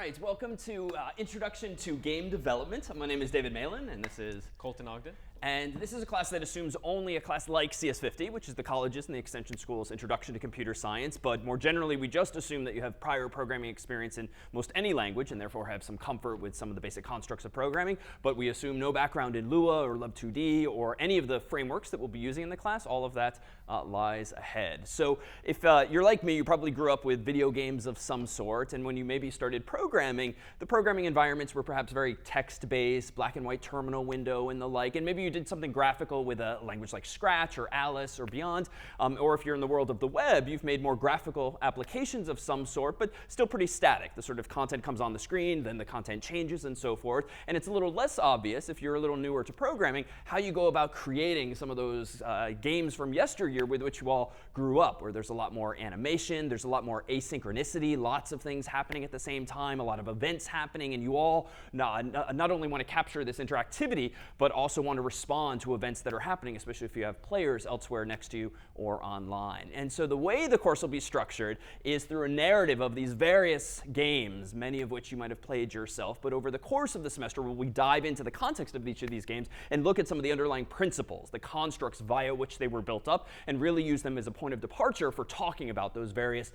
right, welcome to Introduction to Game Development. My name is David Malin, and this is Colton Ogden. And this is a class that assumes only a class like CS50, which is the college's and the extension school's Introduction to Computer Science. But more generally, we just assume that you have prior programming experience in most any language, and therefore have some comfort with some of the basic constructs of programming. But we assume no background in Lua or LÖVE or any of the frameworks that we'll be using in the class. All of that lies ahead. So if you're like me, you probably grew up with video games of some sort. And when you maybe started programming, the programming environments were perhaps very text-based, black and white terminal window and the like. And maybe you did something graphical with a language like Scratch or Alice or beyond. Or if you're in the world of the web, you've made more graphical applications of some sort, but still pretty static. The sort of content comes on the screen, then the content changes and so forth. And it's a little less obvious, if you're a little newer to programming, how you go about creating some of those games from yesteryear with which you all grew up, where there's a lot more animation, there's a lot more asynchronicity, lots of things happening at the same time, a lot of events happening, and you all not only want to capture this interactivity, but also want to respond to events that are happening, especially if you have players elsewhere next to you or online. And so the way the course will be structured is through a narrative of these various games, many of which you might have played yourself. But over the course of the semester, we dive into the context of each of these games and look at some of the underlying principles, the constructs via which they were built up, and really use them as a point of departure for talking about those various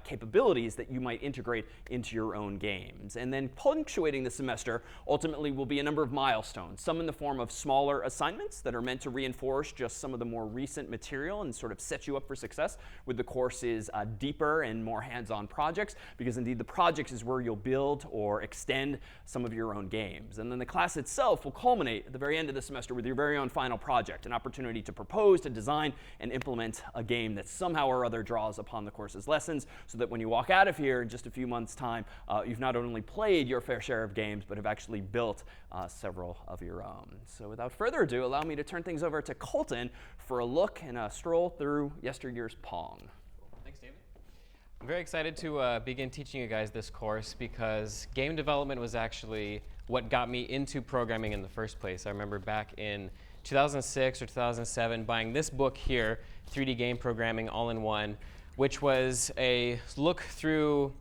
capabilities that you might integrate into your own games. And then punctuating the semester ultimately will be a number of milestones, some in the form of smaller assignments that are meant to reinforce just some of the more recent material and sort of set you up for success with the course's deeper and more hands-on projects, because indeed the projects is where you'll build or extend some of your own games. And then the class itself will culminate at the very end of the semester with your very own final project, an opportunity to propose, to design, and implement a game that somehow or other draws upon the course's lessons, so that when you walk out of here in just a few months' time, you've not only played your fair share of games, but have actually built several of your own. So without further ado, allow me to turn things over to Colton for a look and a stroll through yesteryear's Pong. Thanks, David. I'm very excited to begin teaching you guys this course because game development was actually what got me into programming in the first place. I remember back in 2006 or 2007 buying this book here, 3D Game Programming All-in-One, which was a look through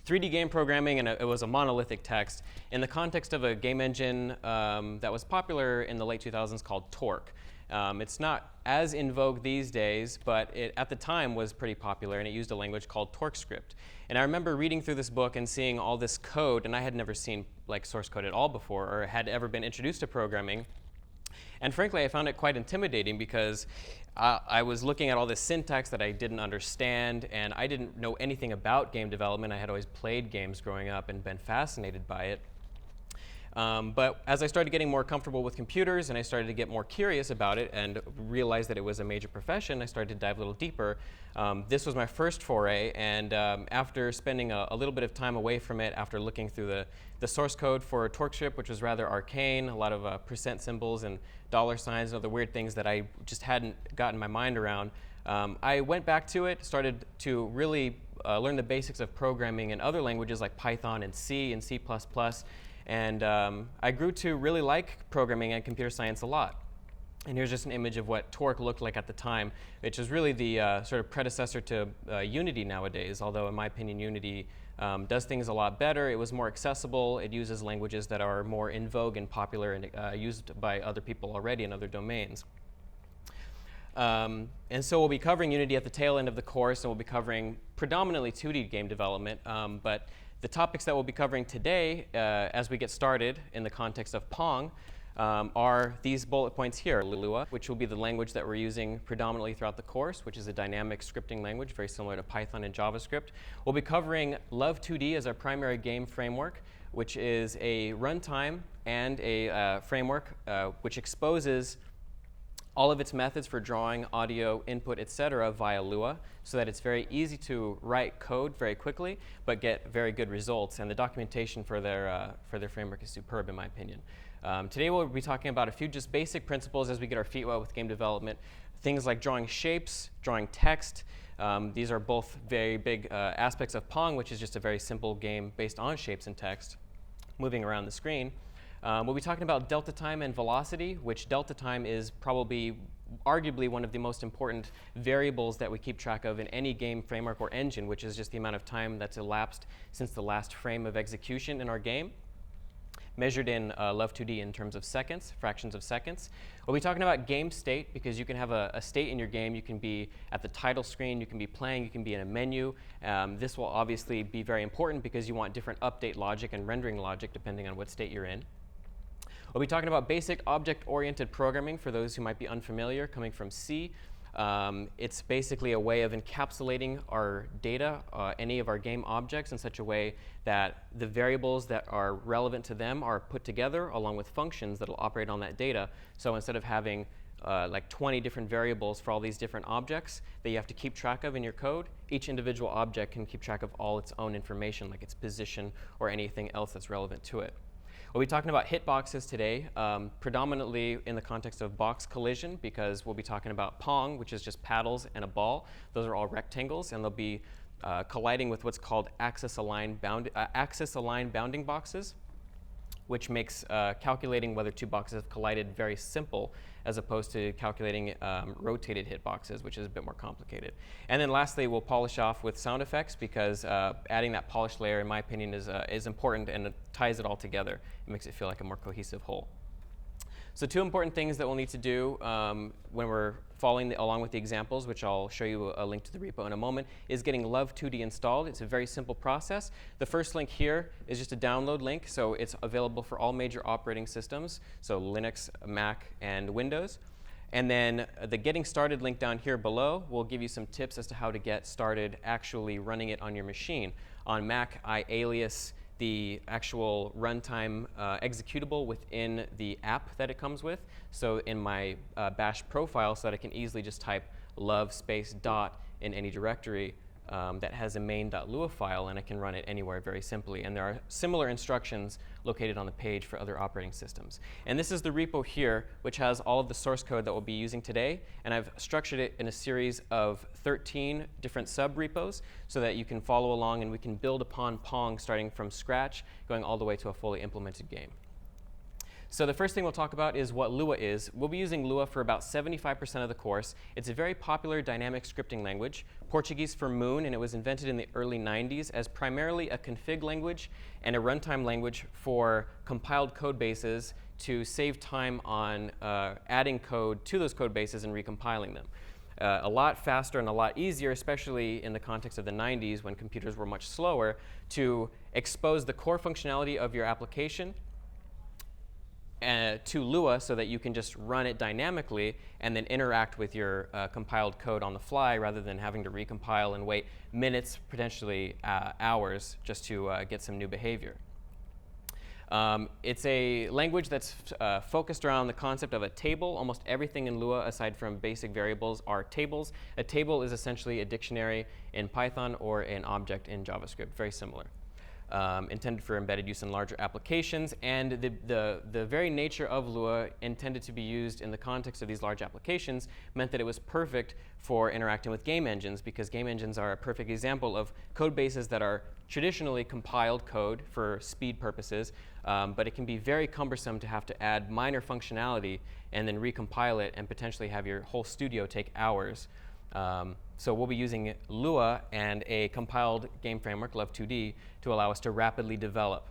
3D game programming, and it was a monolithic text in the context of a game engine that was popular in the late 2000s called Torque. It's not as in vogue these days, but it at the time was pretty popular, and it used a language called TorqueScript. And I remember reading through this book and seeing all this code, and I had never seen like source code at all before, or had ever been introduced to programming. And frankly, I found it quite intimidating because I was looking at all this syntax that I didn't understand, and I didn't know anything about game development. I had always played games growing up and been fascinated by it. But as I started getting more comfortable with computers and I started to get more curious about it and realized that it was a major profession, I started to dive a little deeper. This was my first foray, and after spending a little bit of time away from it, after looking through the source code for TorqueScript, which was rather arcane, a lot of percent symbols and dollar signs and other weird things that I just hadn't gotten my mind around, I went back to it, started to really learn the basics of programming in other languages like Python and C, and I grew to really like programming and computer science a lot. And here's just an image of what Torque looked like at the time, which is really the sort of predecessor to Unity nowadays, although in my opinion Unity does things a lot better. It was more accessible. It uses languages that are more in vogue and popular and used by other people already in other domains. And so we'll be covering Unity at the tail end of the course, and we'll be covering predominantly 2D game development. But the topics that we'll be covering today, as we get started in the context of Pong, are these bullet points here. Lua, which will be the language that we're using predominantly throughout the course, which is a dynamic scripting language, very similar to Python and JavaScript. We'll be covering LÖVE2D as our primary game framework, which is a runtime and a framework which exposes all of its methods for drawing, audio, input, etc. via Lua, so that it's very easy to write code very quickly, but get very good results. And the documentation for their framework is superb, in my opinion. Today we'll be talking about a few just basic principles as we get our feet wet with game development. Things like drawing shapes, drawing text. These are both very big aspects of Pong, which is just a very simple game based on shapes and text moving around the screen. We'll be talking about delta time and velocity, which delta time is probably arguably one of the most important variables that we keep track of in any game framework or engine, which is just the amount of time that's elapsed since the last frame of execution in our game, measured in LÖVE2D in terms of seconds, fractions of seconds. We'll be talking about game state, because you can have a state in your game. You can be at the title screen, you can be playing, you can be in a menu. This will obviously be very important because you want different update logic and rendering logic depending on what state you're in. We'll be talking about basic object-oriented programming for those who might be unfamiliar, coming from C. It's basically a way of encapsulating our data, any of our game objects, in such a way that the variables that are relevant to them are put together along with functions that will operate on that data. So instead of having like 20 different variables for all these different objects that you have to keep track of in your code, each individual object can keep track of all its own information, like its position or anything else that's relevant to it. We'll be talking about hitboxes today, predominantly in the context of box collision, because we'll be talking about Pong, which is just paddles and a ball. Those are all rectangles, and they'll be colliding with what's called axis-aligned bounding boxes, which makes calculating whether two boxes have collided very simple, as opposed to calculating rotated hitboxes, which is a bit more complicated. And then lastly, we'll polish off with sound effects, because adding that polish layer, in my opinion, is important, and it ties it all together. It makes it feel like a more cohesive whole. So two important things that we'll need to do when we're following along with the examples, which I'll show you a link to the repo in a moment, is getting LÖVE2D installed. It's a very simple process. The first link here is just a download link, so it's available for all major operating systems, so Linux, Mac, and Windows. And then the Getting Started link down here below will give you some tips as to how to get started actually running it on your machine. On Mac, I alias the actual runtime executable within the app that it comes with. So in my bash profile, so that I can easily just type love space dot in any directory that has a main.lua file, and I can run it anywhere very simply. And there are similar instructions located on the page for other operating systems. And this is the repo here, which has all of the source code that we'll be using today. And I've structured it in a series of 13 different sub-repos so that you can follow along, and we can build upon Pong starting from scratch, going all the way to a fully implemented game. So the first thing we'll talk about is what Lua is. We'll be using Lua for about 75% of the course. It's a very popular dynamic scripting language, Portuguese for moon, and it was invented in the early 90s as primarily a config language and a runtime language for compiled code bases to save time on adding code to those code bases and recompiling them. A lot faster and a lot easier, especially in the context of the 90s when computers were much slower, to expose the core functionality of your application to Lua, so that you can just run it dynamically and then interact with your compiled code on the fly, rather than having to recompile and wait minutes, potentially hours, just to get some new behavior. It's a language that's focused around the concept of a table. Almost everything in Lua, aside from basic variables, are tables. A table is essentially a dictionary in Python or an object in JavaScript, very similar. Intended for embedded use in larger applications, and the very nature of Lua, intended to be used in the context of these large applications, meant that it was perfect for interacting with game engines, because game engines are a perfect example of code bases that are traditionally compiled code for speed purposes, but it can be very cumbersome to have to add minor functionality and then recompile it and potentially have your whole studio take hours. So we'll be using Lua and a compiled game framework, LÖVE2D, to allow us to rapidly develop.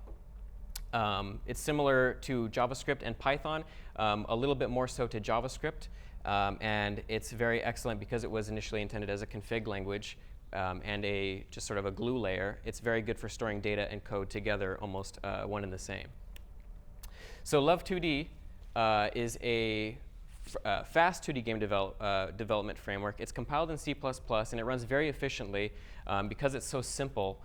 It's similar to JavaScript and Python, a little bit more so to JavaScript, and it's very excellent because it was initially intended as a config language and just sort of a glue layer. It's very good for storing data and code together, almost one and the same. So LÖVE2D is a fast 2D game development framework. It's compiled in C++, and it runs very efficiently because it's so simple,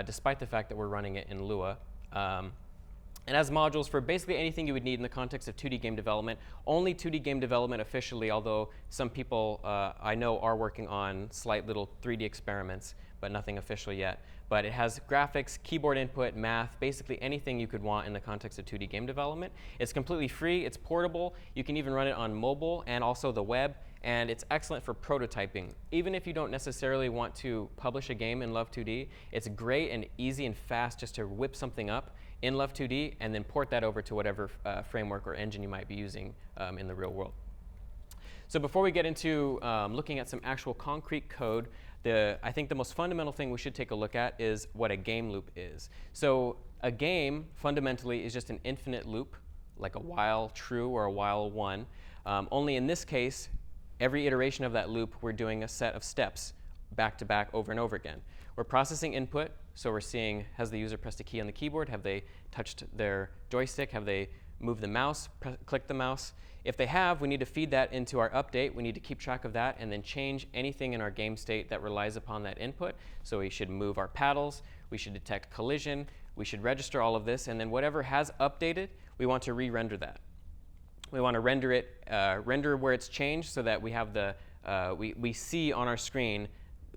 despite the fact that we're running it in Lua. And has modules for basically anything you would need in the context of 2D game development. Only 2D game development officially, although some people I know are working on slight little 3D experiments, but nothing official yet. But it has graphics, keyboard input, math, basically anything you could want in the context of 2D game development. It's completely free, it's portable, you can even run it on mobile and also the web, and it's excellent for prototyping. Even if you don't necessarily want to publish a game in LÖVE2D, it's great and easy and fast just to whip something up in LÖVE2D and then port that over to whatever framework or engine you might be using in the real world. So before we get into looking at some actual concrete code, I think the most fundamental thing we should take a look at is what a game loop is. So a game fundamentally is just an infinite loop, like a while true or a while one. Only in this case, every iteration of that loop, we're doing a set of steps back to back over and over again. We're processing input, so we're seeing, has the user pressed a key on the keyboard? Have they touched their joystick? Have they moved the mouse, clicked the mouse? If they have, we need to feed that into our update. We need to keep track of that and then change anything in our game state that relies upon that input. So we should move our paddles, we should detect collision, we should register all of this, and then whatever has updated, we want to re-render that. We want to render it, render where it's changed so that we have the, we see on our screen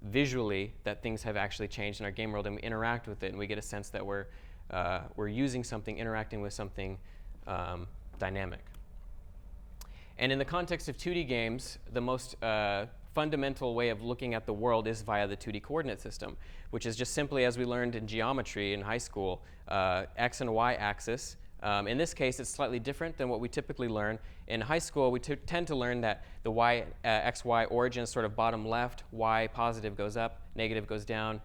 visually that things have actually changed in our game world, and we interact with it, and we get a sense that we're using something, interacting with something dynamic. And in the context of 2D games, the most fundamental way of looking at the world is via the 2D coordinate system, which is just simply, as we learned in geometry in high school, x and y axis. In this case, it's slightly different than what we typically learn. In high school, we tend to learn that the x, y origin is sort of bottom left, y positive goes up, negative goes down,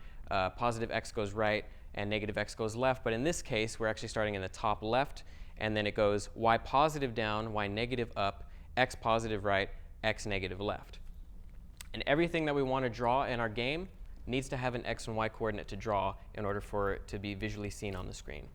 positive x goes right, and negative x goes left. But in this case, we're actually starting in the top left, and then it goes y positive down, y negative up, x positive right, x negative left. And everything that we want to draw in our game needs to have an x and y coordinate to draw in order for it to be visually seen on the screen.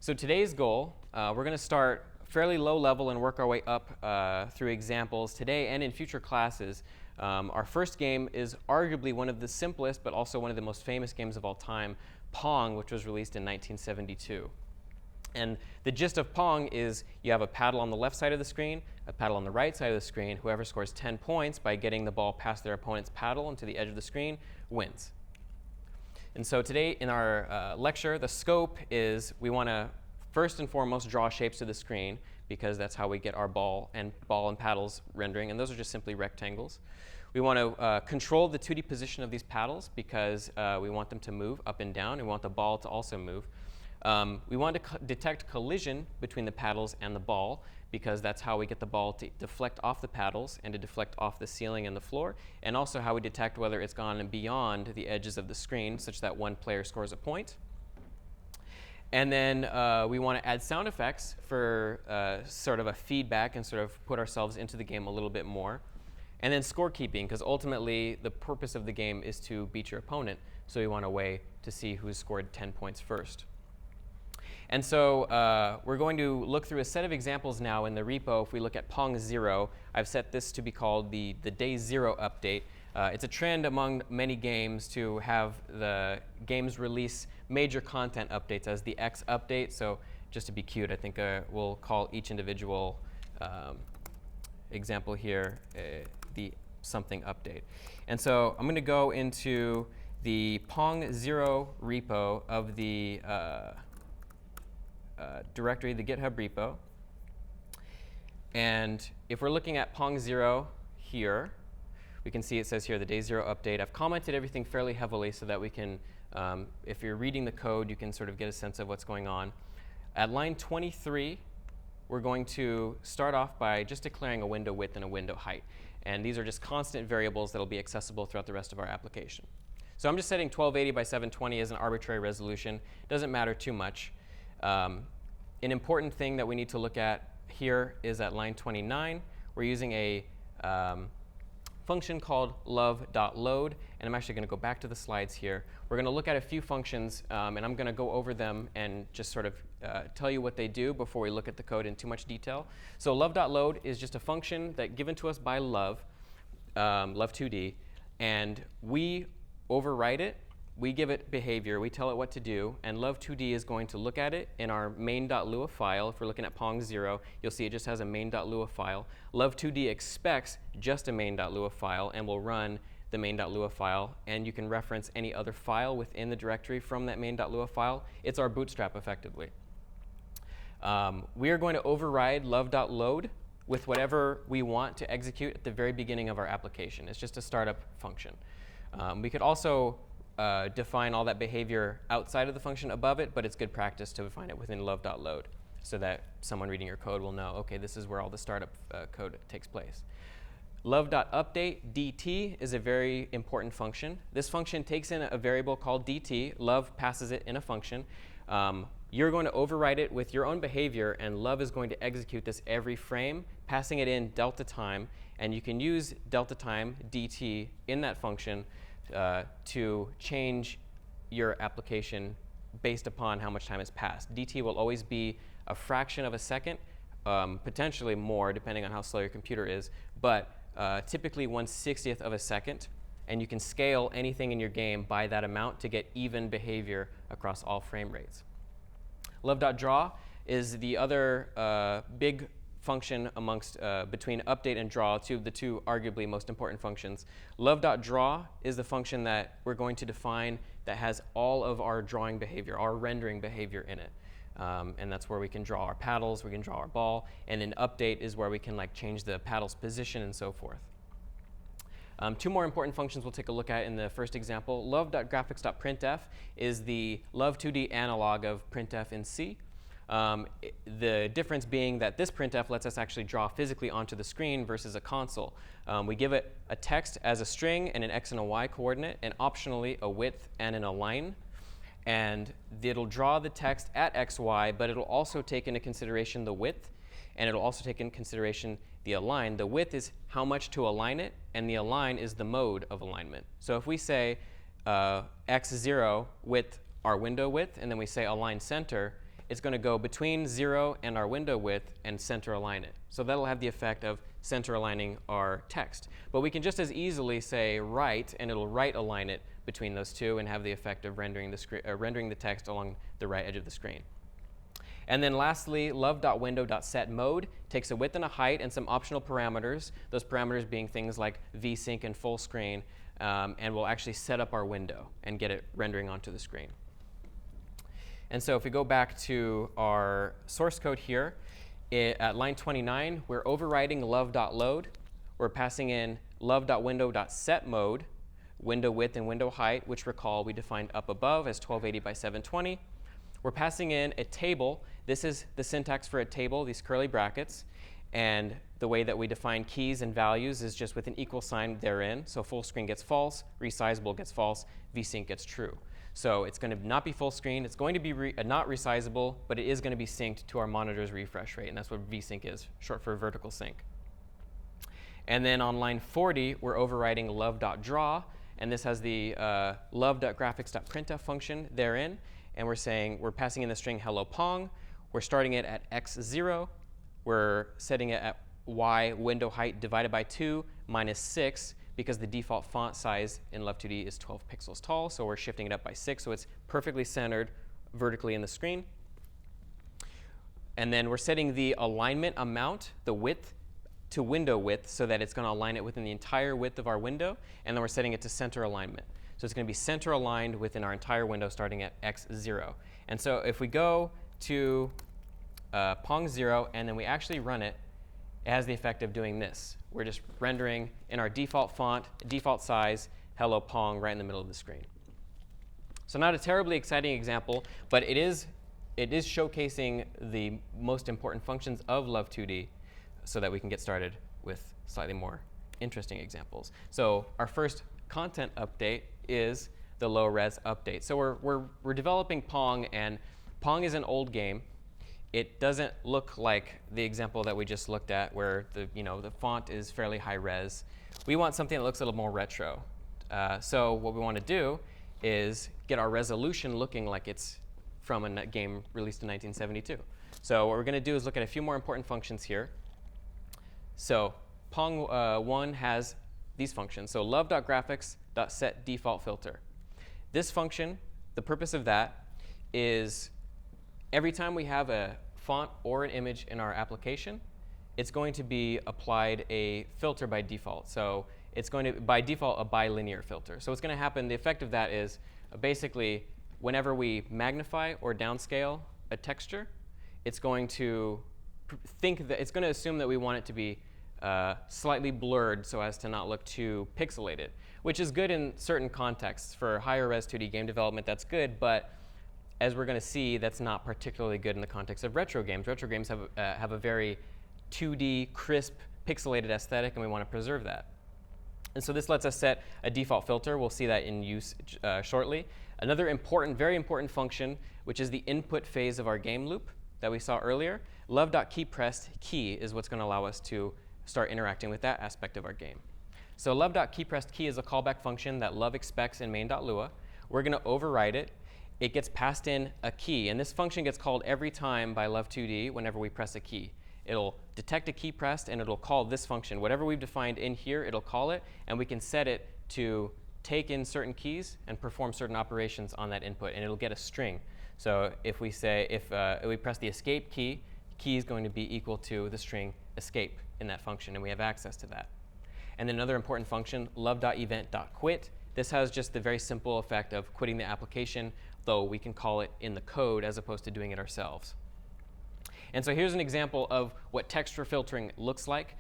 So today's goal, we're going to start fairly low level and work our way up through examples today and in future classes. Our first game is arguably one of the simplest but also one of the most famous games of all time, Pong, which was released in 1972. And the gist of Pong is you have a paddle on the left side of the screen, a paddle on the right side of the screen. Whoever scores 10 points by getting the ball past their opponent's paddle into the edge of the screen wins. And so today in our lecture, the scope is we want to first and foremost draw shapes to the screen because that's how we get our ball and paddles rendering, and those are just simply rectangles. We want to control the 2D position of these paddles because we want them to move up and down, and we want the ball to also move. We want to detect collision between the paddles and the ball because that's how we get the ball to deflect off the paddles and to deflect off the ceiling and the floor, and also how we detect whether it's gone beyond the edges of the screen such that one player scores a point. And then we want to add sound effects for sort of a feedback and sort of put ourselves into the game a little bit more. And then scorekeeping, because ultimately the purpose of the game is to beat your opponent, so we want a way to see who's scored 10 points first. And so we're going to look through a set of examples now in the repo. If we look at Pong 0, I've set this to be called the day 0 update. It's a trend among many games to have the games release major content updates as the X update. So just to be cute, I think we'll call each individual example here the something update. And so I'm going to go into the Pong 0 repo of the directory, the GitHub repo. And if we're looking at Pong 0 here, we can see it says here the day 0 update. I've commented everything fairly heavily so that we can, if you're reading the code, you can sort of get a sense of what's going on. At line 23, we're going to start off by just declaring a window width and a window height. And these are just constant variables that will be accessible throughout the rest of our application. So I'm just setting 1280 by 720 as an arbitrary resolution. Doesn't matter too much. An important thing that we need to look at here is at line 29. We're using a function called LÖVE.load, and I'm actually going to go back to the slides here. We're going to look at a few functions, and I'm going to go over them and just sort of tell you what they do before we look at the code in too much detail. So LÖVE.load is just a function that given to us by LÖVE, LÖVE2D, and we override it. We give it behavior, we tell it what to do, and LÖVE2D is going to look at it in our main.lua file. If we're looking at Pong 0, you'll see it just has a main.lua file. LÖVE2D expects just a main.lua file and will run the main.lua file, and you can reference any other file within the directory from that main.lua file. It's our bootstrap, effectively. We are going to override LÖVE.load with whatever we want to execute at the very beginning of our application. It's just a startup function. We could also define all that behavior outside of the function above it, but it's good practice to define it within LÖVE.load so that someone reading your code will know, okay, this is where all the startup code takes place. LÖVE.update dt is a very important function. This function takes in a variable called dt. LÖVE passes it in a function. You're going to override it with your own behavior, and LÖVE is going to execute this every frame, passing it in delta time. And you can use delta time dt in that function to change your application based upon how much time has passed. dt will always be a fraction of a second, potentially more depending on how slow your computer is, but typically 1/60th of a second. And you can scale anything in your game by that amount to get even behavior across all frame rates. LÖVE.draw is the other big function amongst between update and draw, the two arguably most important functions. LÖVE.draw is the function that we're going to define that has all of our drawing behavior, our rendering behavior in it. And that's where we can draw our paddles, we can draw our ball, and then update is where we can change the paddle's position and so forth. Two more important functions we'll take a look at in the first example. LÖVE.graphics.printf is the LÖVE2D analog of printf in C. The difference being that this printf lets us actually draw physically onto the screen versus a console. We give it a text as a string and an x and a y coordinate, and optionally a width and an align. And it'll draw the text at x, y, but it'll also take into consideration the width, and it'll also take into consideration the align. The width is how much to align it, and the align is the mode of alignment. So if we say x0 with our window width, and then we say align center, it's going to go between 0 and our window width and center align it. So that'll have the effect of center aligning our text. But we can just as easily say right, and it'll right align it between those two and have the effect of rendering the text along the right edge of the screen. And then lastly, LÖVE.window.setMode takes a width and a height and some optional parameters, those parameters being things like VSync and full screen, and we'll actually set up our window and get it rendering onto the screen. And so if we go back to our source code here, at line 29, we're overriding LÖVE.load. We're passing in LÖVE.window.setMode, window width and window height, which recall we defined up above as 1280 by 720. We're passing in a table. This is the syntax for a table, these curly brackets. And the way that we define keys and values is just with an equal sign therein. So full screen gets false, resizable gets false, VSync gets true. So it's going to not be full screen. It's going to be not resizable, but it is going to be synced to our monitor's refresh rate. And that's what VSync is, short for vertical sync. And then on line 40, we're overriding LÖVE.draw. And this has the LÖVE.graphics.printf function therein. And we're passing in the string hello Pong. We're starting it at x0. We're setting it at y window height divided by 2 minus 6, because the default font size in LÖVE2D is 12 pixels tall. So we're shifting it up by 6, so it's perfectly centered vertically in the screen. And then we're setting the alignment amount, the width, to window width, so that it's going to align it within the entire width of our window. And then we're setting it to center alignment. So it's going to be center aligned within our entire window starting at x0. And so if we go to Pong 0 and then we actually run it, it has the effect of doing this. We're just rendering in our default font, default size, hello Pong right in the middle of the screen. So not a terribly exciting example, but it is showcasing the most important functions of LÖVE2D so that we can get started with slightly more interesting examples. So our first content update is the low res update. So we're developing Pong, and Pong is an old game. It doesn't look like the example that we just looked at, where the font is fairly high res. We want something that looks a little more retro. So what we want to do is get our resolution looking like it's from a game released in 1972. So what we're going to do is look at a few more important functions here. So Pong 1 has these functions. So LÖVE.graphics.setDefaultFilter. This function, the purpose of that is every time we have a font or an image in our application, it's going to be applied a filter by default. So it's going to, by default, a bilinear filter. So what's going to happen, the effect of that is basically whenever we magnify or downscale a texture, it's going to assume that we want it to be slightly blurred so as to not look too pixelated, which is good in certain contexts. For higher res 2D game development, that's good, but as we're going to see, that's not particularly good in the context of retro games. Retro games have a very 2D, crisp, pixelated aesthetic, and we want to preserve that. And so this lets us set a default filter. We'll see that in use shortly. Another important, very important function, which is the input phase of our game loop that we saw earlier. LÖVE.keyPressedKey is what's going to allow us to start interacting with that aspect of our game. So LÖVE.keyPressedKey is a callback function that LÖVE expects in main.lua. We're going to override it. It gets passed in a key, and this function gets called every time by LÖVE2D whenever we press a key. It'll detect a key pressed, and it'll call this function. Whatever we've defined in here, it'll call it, and we can set it to take in certain keys and perform certain operations on that input, and it'll get a string. So if we say, if we press the escape key, key is going to be equal to the string escape in that function, and we have access to that. And then another important function, LÖVE.event.quit. This has just the very simple effect of quitting the application, though we can call it in the code as opposed to doing it ourselves. And so here's an example of what texture filtering looks like.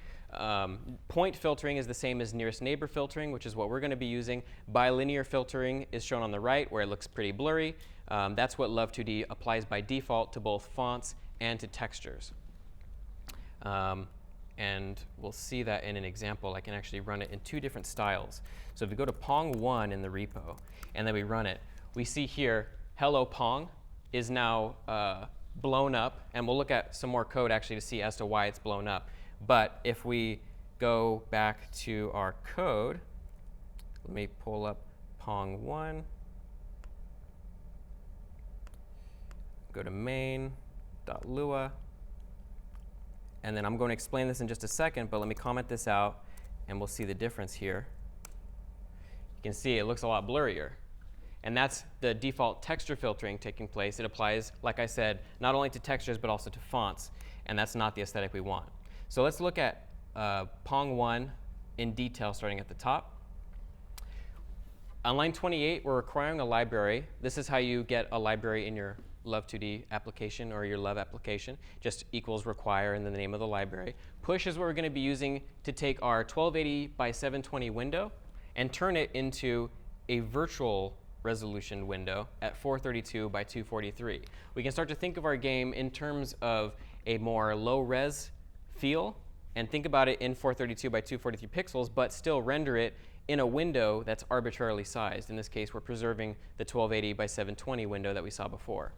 Point filtering is the same as nearest neighbor filtering, which is what we're going to be using. Bilinear filtering is shown on the right, where it looks pretty blurry. That's what LÖVE2D applies by default to both fonts and to textures. And we'll see that in an example. I can actually run it in two different styles. So if we go to Pong1 in the repo, and then we run it, we see here, hello Pong is now blown up, and we'll look at some more code actually to see as to why it's blown up. But if we go back to our code, let me pull up Pong1, go to main.lua, and then I'm going to explain this in just a second, but let me comment this out, and we'll see the difference here. You can see it looks a lot blurrier. And that's the default texture filtering taking place. It applies, like I said, not only to textures, but also to fonts. And that's not the aesthetic we want. So let's look at Pong1 in detail, starting at the top. On line 28, we're requiring a library. This is how you get a library in your LÖVE2D application or your LÖVE application. Just equals require and then the name of the library. Push is what we're going to be using to take our 1280 by 720 window and turn it into a virtual resolution window at 432 by 243. We can start to think of our game in terms of a more low-res feel and think about it in 432 by 243 pixels, but still render it in a window that's arbitrarily sized. In this case, we're preserving the 1280 by 720 window that we saw before.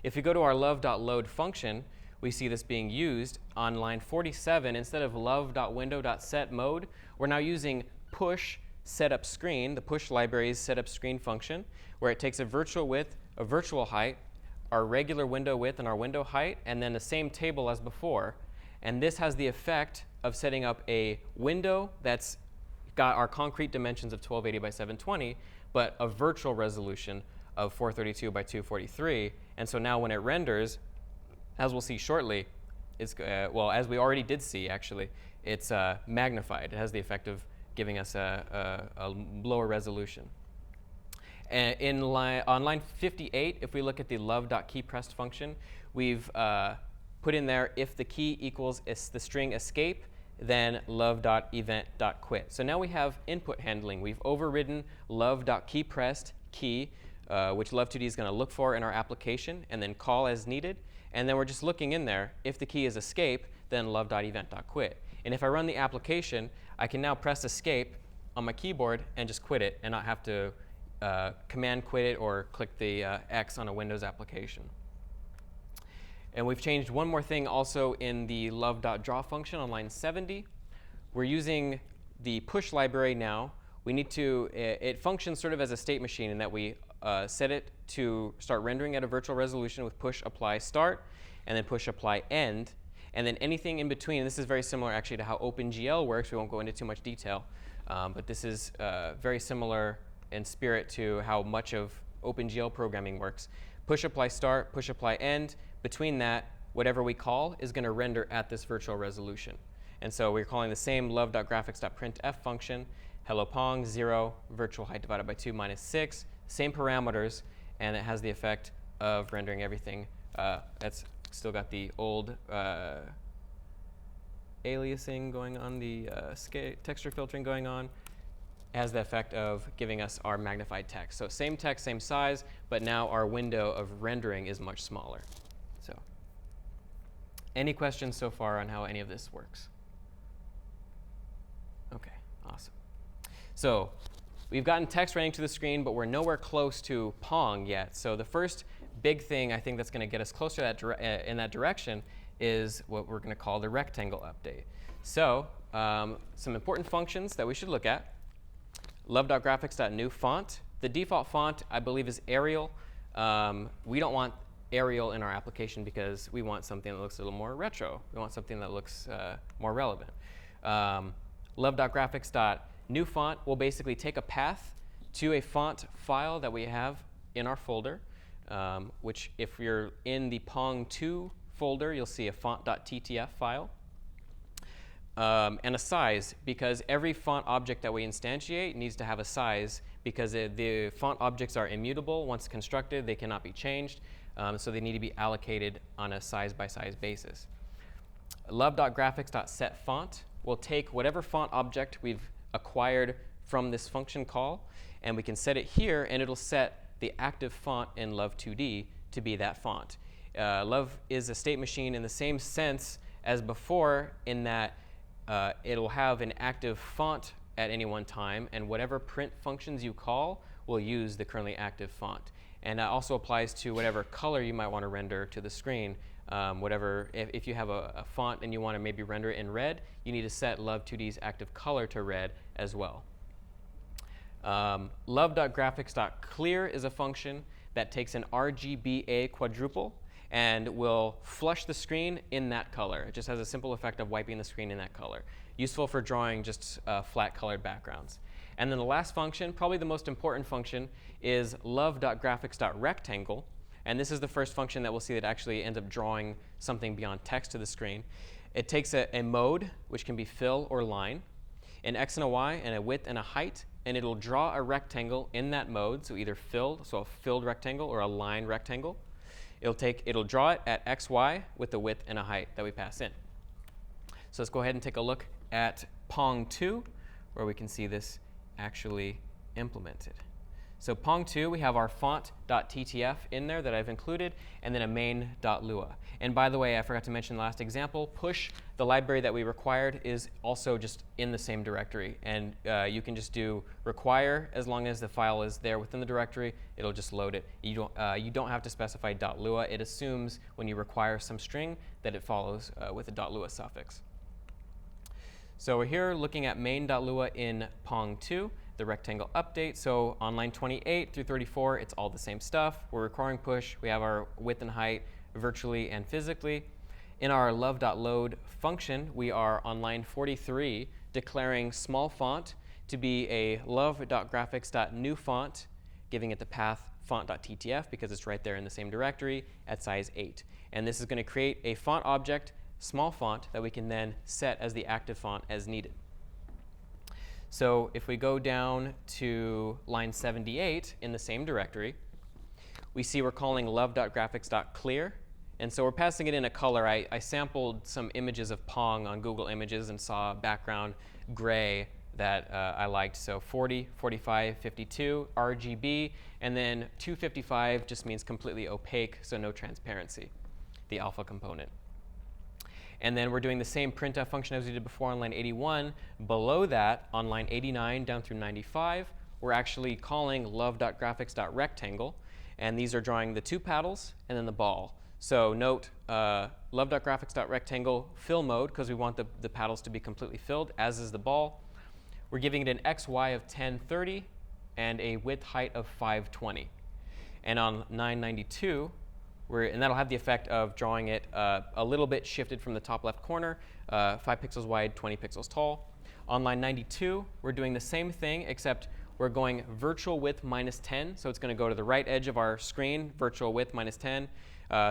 If we go to our LÖVE.load function, we see this being used on line 47. Instead of LÖVE.window.setMode, we're now using push setup screen, the push library's setup screen function, where it takes a virtual width, a virtual height, our regular window width and our window height, and then the same table as before. And this has the effect of setting up a window that's got our concrete dimensions of 1280 by 720, but a virtual resolution of 432 by 243. And so now when it renders, as we'll see shortly, it's, well, as we already did see, actually, it's magnified. It has the effect of giving us a lower resolution. And on line 58, if we look at the LÖVE.keyPressed function, we've put in there if the key equals the string escape, then LÖVE.event.quit. So now we have input handling. We've overridden LÖVE.keyPressedKey, which LÖVE2D is going to look for in our application and then call as needed. And then we're just looking in there. If the key is escape, then LÖVE.event.quit. And if I run the application, I can now press escape on my keyboard and just quit it and not have to command quit it or click the X on a Windows application. And we've changed one more thing also in the LÖVE.draw function on line 70. We're using the push library now. We need to, it functions sort of as a state machine in that we set it to start rendering at a virtual resolution with push apply start and then push apply end. And then anything in between, and this is very similar actually to how OpenGL works. We won't go into too much detail, but this is very similar in spirit to how much of OpenGL programming works. Push apply start, push apply end. Between that, whatever we call is going to render at this virtual resolution. And so we're calling the same LÖVE.graphics.printf function, hello Pong, 0, virtual height divided by 2 minus 6, same parameters, and it has the effect of rendering everything. That's still got the old aliasing going on, the texture filtering going on. It has the effect of giving us our magnified text. So same text, same size, but now our window of rendering is much smaller. So any questions so far on how any of this works? Awesome. So we've gotten text running to the screen, but we're nowhere close to Pong yet. So the first big thing I think that's going to get us closer to that in that direction is what we're going to call the rectangle update. So some important functions that we should look at. LÖVE.graphics.new font. The default font, I believe, is Arial. We don't want Arial in our application because we want something that looks a little more retro. We want something that looks more relevant. LÖVE.graphics.new font will basically take a path to a font file that we have in our folder, which if you're in the Pong 2 folder, you'll see a font.ttf file. And a size, because every font object that we instantiate needs to have a size, because the font objects are immutable. Once constructed, they cannot be changed, so they need to be allocated on a size-by-size basis. LÖVE.graphics.setFont will take whatever font object we've acquired from this function call, and we can set it here, and it'll set the active font in LÖVE2D to be that font. LÖVE is a state machine in the same sense as before, in that it'll have an active font at any one time, and whatever print functions you call will use the currently active font. And that also applies to whatever color you might want to render to the screen. If you have a font and you want to maybe render it in red, you need to set LÖVE2D's active color to red as well. LÖVE.graphics.clear is a function that takes an RGBA quadruple and will flush the screen in that color. It just has a simple effect of wiping the screen in that color. Useful for drawing just flat colored backgrounds. And then the last function, probably the most important function, is LÖVE.graphics.rectangle. And this is the first function that we'll see that actually ends up drawing something beyond text to the screen. It takes a mode, which can be fill or line, an X and a Y, and a width and a height, and it'll draw a rectangle in that mode, so either filled, so a filled rectangle, or a line rectangle. It'll draw it at X, Y with the width and a height that we pass in. So let's go ahead and take a look at Pong 2, where we can see this actually implemented. So Pong 2, we have our font.ttf in there that I've included, and then a main.lua. And by the way, I forgot to mention the last example, push, the library that we required, is also just in the same directory. And you can just do require as long as the file is there within the directory, it'll just load it. You don't have to specify .lua. It assumes when you require some string that it follows with a .lua suffix. So we're here looking at main.lua in Pong 2. The rectangle update. So on line 28 through 34, it's all the same stuff. We're requiring push. We have our width and height virtually and physically. In our LÖVE.load function, we are on line 43 declaring small font to be a LÖVE.graphics.new font, giving it the path font.ttf because it's right there in the same directory at size 8. And this is going to create a font object, small font, that we can then set as the active font as needed. So if we go down to line 78 in the same directory, we see we're calling LÖVE.graphics.clear. And so we're passing it in a color. I sampled some images of Pong on Google Images and saw a background gray that I liked. So 40, 45, 52, RGB, and then 255 just means completely opaque, so no transparency, the alpha component. And then we're doing the same printf function as we did before on line 81. Below that, on line 89 down through 95, we're actually calling LÖVE.graphics.rectangle. And these are drawing the two paddles and then the ball. So note LÖVE.graphics.rectangle fill mode, because we want the paddles to be completely filled, as is the ball. We're giving it an XY of 1030 and a width height of 520. And on 992, and that'll have the effect of drawing it a little bit shifted from the top left corner, 5 pixels wide, 20 pixels tall. On line 92, we're doing the same thing, except we're going virtual width minus 10. So it's going to go to the right edge of our screen, virtual width minus 10.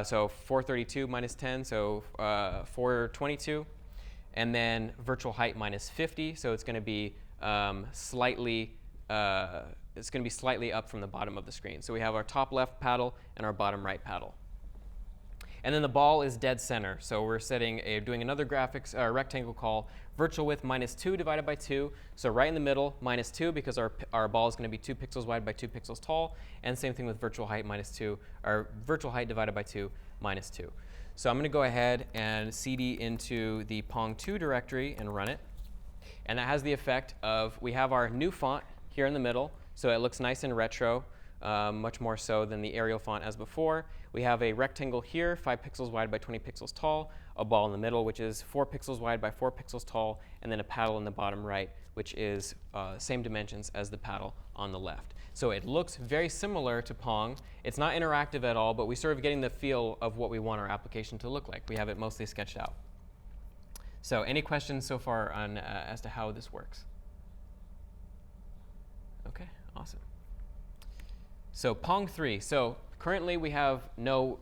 So 432 minus 10, so 422. And then virtual height minus 50. So it's going to be slightly up from the bottom of the screen. So we have our top left paddle and our bottom right paddle. And then the ball is dead center. So we're doing another graphics rectangle call, virtual width minus 2 divided by 2. So right in the middle, minus 2, because our ball is going to be 2 pixels wide by 2 pixels tall. And same thing with virtual height minus 2, or virtual height divided by 2 minus 2. So I'm going to go ahead and cd into the Pong 2 directory and run it. And that has the effect of we have our new font here in the middle, so it looks nice and retro, much more so than the Arial font as before. We have a rectangle here, 5 pixels wide by 20 pixels tall, a ball in the middle, which is 4 pixels wide by 4 pixels tall, and then a paddle in the bottom right, which is same dimensions as the paddle on the left. So it looks very similar to Pong. It's not interactive at all, but we're sort of getting the feel of what we want our application to look like. We have it mostly sketched out. So any questions so far on as to how this works? OK, awesome. So Pong 3. So currently we have no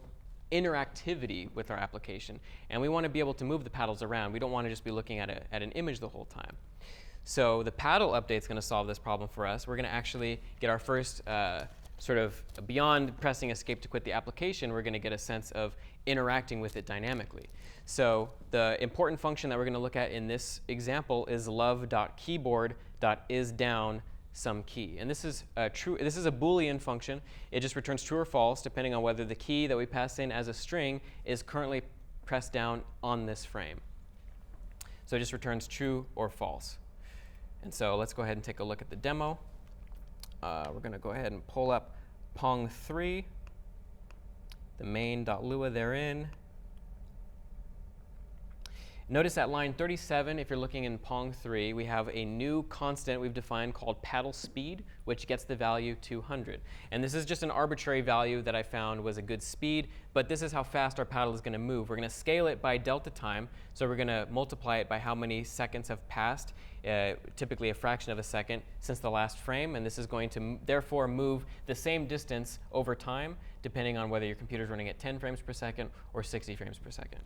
interactivity with our application, and we want to be able to move the paddles around. We don't want to just be looking at an image the whole time. So the paddle update is going to solve this problem for us. We're going to actually get our first sort of beyond pressing escape to quit the application, we're going to get a sense of interacting with it dynamically. So the important function that we're going to look at in this example is love.keyboard.isDown some key. And this is a Boolean function. It just returns true or false depending on whether the key that we pass in as a string is currently pressed down on this frame. So it just returns true or false. And so let's go ahead and take a look at the demo. We're going to go ahead and pull up Pong 3, the main.lua therein. Notice at line 37, if you're looking in Pong 3, we have a new constant we've defined called paddle speed, which gets the value 200. And this is just an arbitrary value that I found was a good speed, but this is how fast our paddle is going to move. We're going to scale it by delta time, so we're going to multiply it by how many seconds have passed, typically a fraction of a second since the last frame, and this is going to therefore move the same distance over time, depending on whether your computer is running at 10 frames per second or 60 frames per second.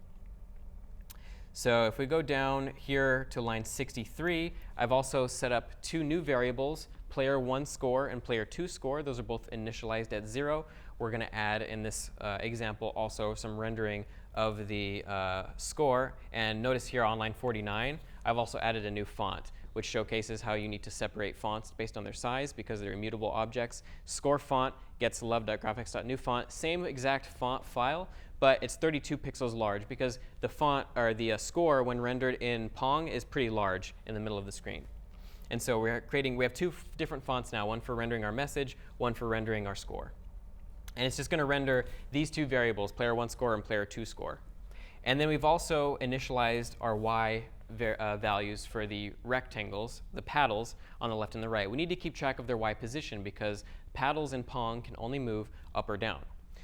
So if we go down here to line 63, I've also set up two new variables, player1 score and player2 score. Those are both initialized at 0. We're going to add in this example also some rendering of the score. And notice here on line 49, I've also added a new font, which showcases how you need to separate fonts based on their size because they're immutable objects. Score font gets love.graphics.newFont, same exact font file, but it's 32 pixels large because the font or the score when rendered in Pong is pretty large in the middle of the screen. And so we have two different fonts now, one for rendering our message, one for rendering our score. And it's just going to render these two variables, player1 score and player2 score. And then we've also initialized our y values for the rectangles, the paddles on the left and the right. We need to keep track of their y position because paddles in Pong can only move up or down.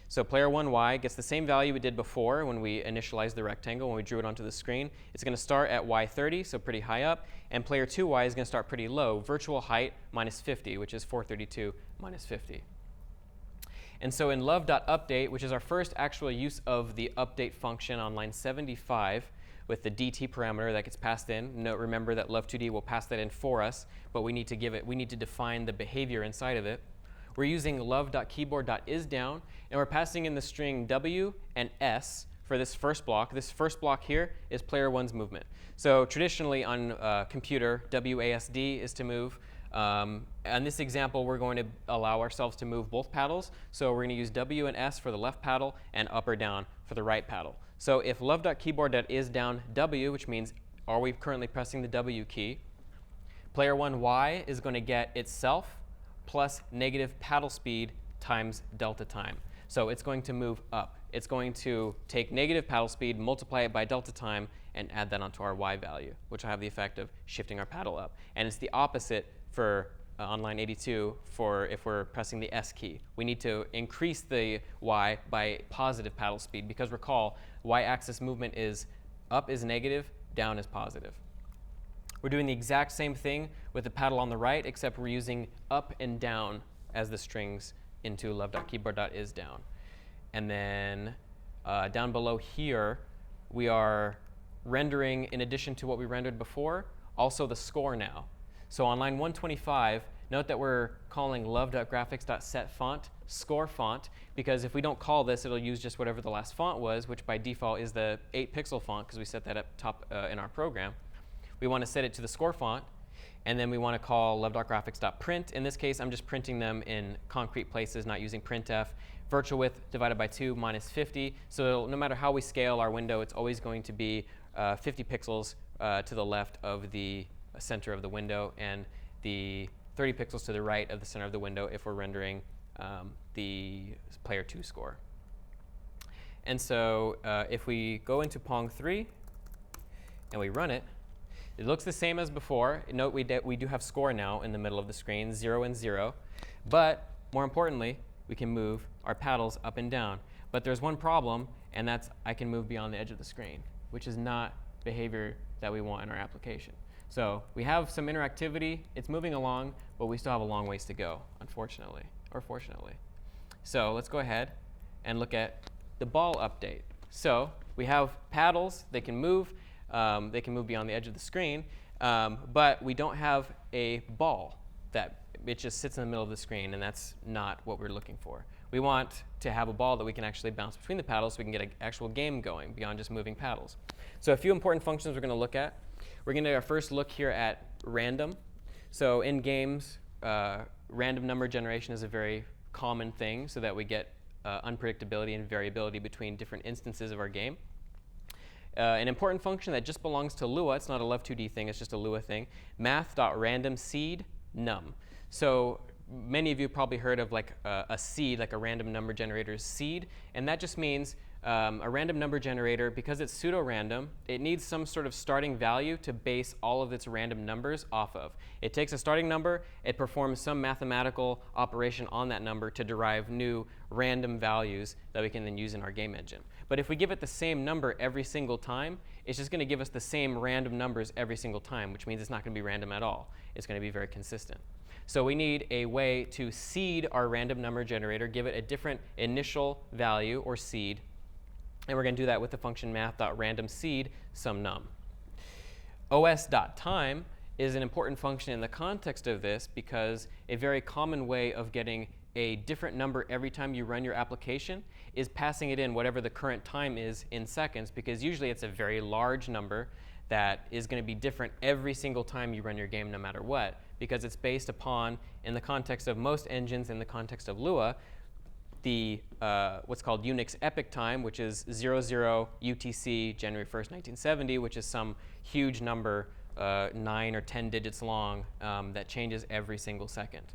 So player1y gets the same value we did before when we initialized the rectangle, when we drew it onto the screen. It's going to start at y30, so pretty high up. And player2y is going to start pretty low, virtual height minus 50, which is 432 minus 50. And so in love.update, which is our first actual use of the update function on line 75, with the dt parameter that gets passed in. Remember that love2d will pass that in for us, but we need to define the behavior inside of it. We're using love.keyboard.isDown, and we're passing in the string w and s for this first block. This first block here is player1's movement. So traditionally on computer, WASD is to move. In this example, we're going to allow ourselves to move both paddles. So we're going to use W and S for the left paddle and up or down for the right paddle. So if love.keyboard.isDown W, which means are we currently pressing the W key, player1Y is going to get itself plus negative paddle speed times delta time. So it's going to move up. It's going to take negative paddle speed, multiply it by delta time, and add that onto our y value, which will have the effect of shifting our paddle up. And it's the opposite for on line 82 for if we're pressing the S key. We need to increase the y by positive paddle speed because recall, y-axis movement is up is negative, down is positive. We're doing the exact same thing with the paddle on the right, except we're using up and down as the strings into love.keyboard.isDown. And then down below here, we are rendering, in addition to what we rendered before, also the score now. So on line 125, note that we're calling love.graphics.setFont score font, because if we don't call this, it'll use just whatever the last font was, which by default is the 8-pixel font, because we set that up top in our program. We want to set it to the score font, and then we want to call love.graphics.print. In this case, I'm just printing them in concrete places, not using printf. Virtual width divided by 2 minus 50. So no matter how we scale our window, it's always going to be 50 pixels to the left of the center of the window, and the 30 pixels to the right of the center of the window if we're rendering the player 2 score. And so if we go into Pong 3 and we run it, it looks the same as before. Note we do have score now in the middle of the screen, 0 and 0. But more importantly, we can move our paddles up and down. But there's one problem, and that's I can move beyond the edge of the screen, which is not behavior that we want in our application. So we have some interactivity. It's moving along, but we still have a long ways to go, unfortunately, or fortunately. So let's go ahead and look at the ball update. So we have paddles. They can move beyond the edge of the screen, but we don't have a ball that it just sits in the middle of the screen, and that's not what we're looking for. We want to have a ball that we can actually bounce between the paddles so we can get an actual game going beyond just moving paddles. So a few important functions we're going to look at. We're going to first look here at random. So in games, random number generation is a very common thing so that we get unpredictability and variability between different instances of our game. An important function that just belongs to Lua, it's not a Love2D thing, it's just a Lua thing, math.randomSeed num. So many of you probably heard of like a seed, like a random number generator's seed, and that just means a random number generator, because it's pseudo-random, it needs some sort of starting value to base all of its random numbers off of. It takes a starting number, it performs some mathematical operation on that number to derive new random values that we can then use in our game engine. But if we give it the same number every single time, it's just going to give us the same random numbers every single time, which means it's not going to be random at all. It's going to be very consistent. So we need a way to seed our random number generator, give it a different initial value or seed, and we're going to do that with the function math.randomSeed sum num. os.time is an important function in the context of this because a very common way of getting a different number every time you run your application is passing it in whatever the current time is in seconds, because usually it's a very large number that is going to be different every single time you run your game no matter what, because it's based upon, in the context of most engines, in the context of Lua, the what's called Unix epoch time, which is 00 UTC January 1st, 1970, which is some huge number, 9 or 10 digits long, that changes every single second.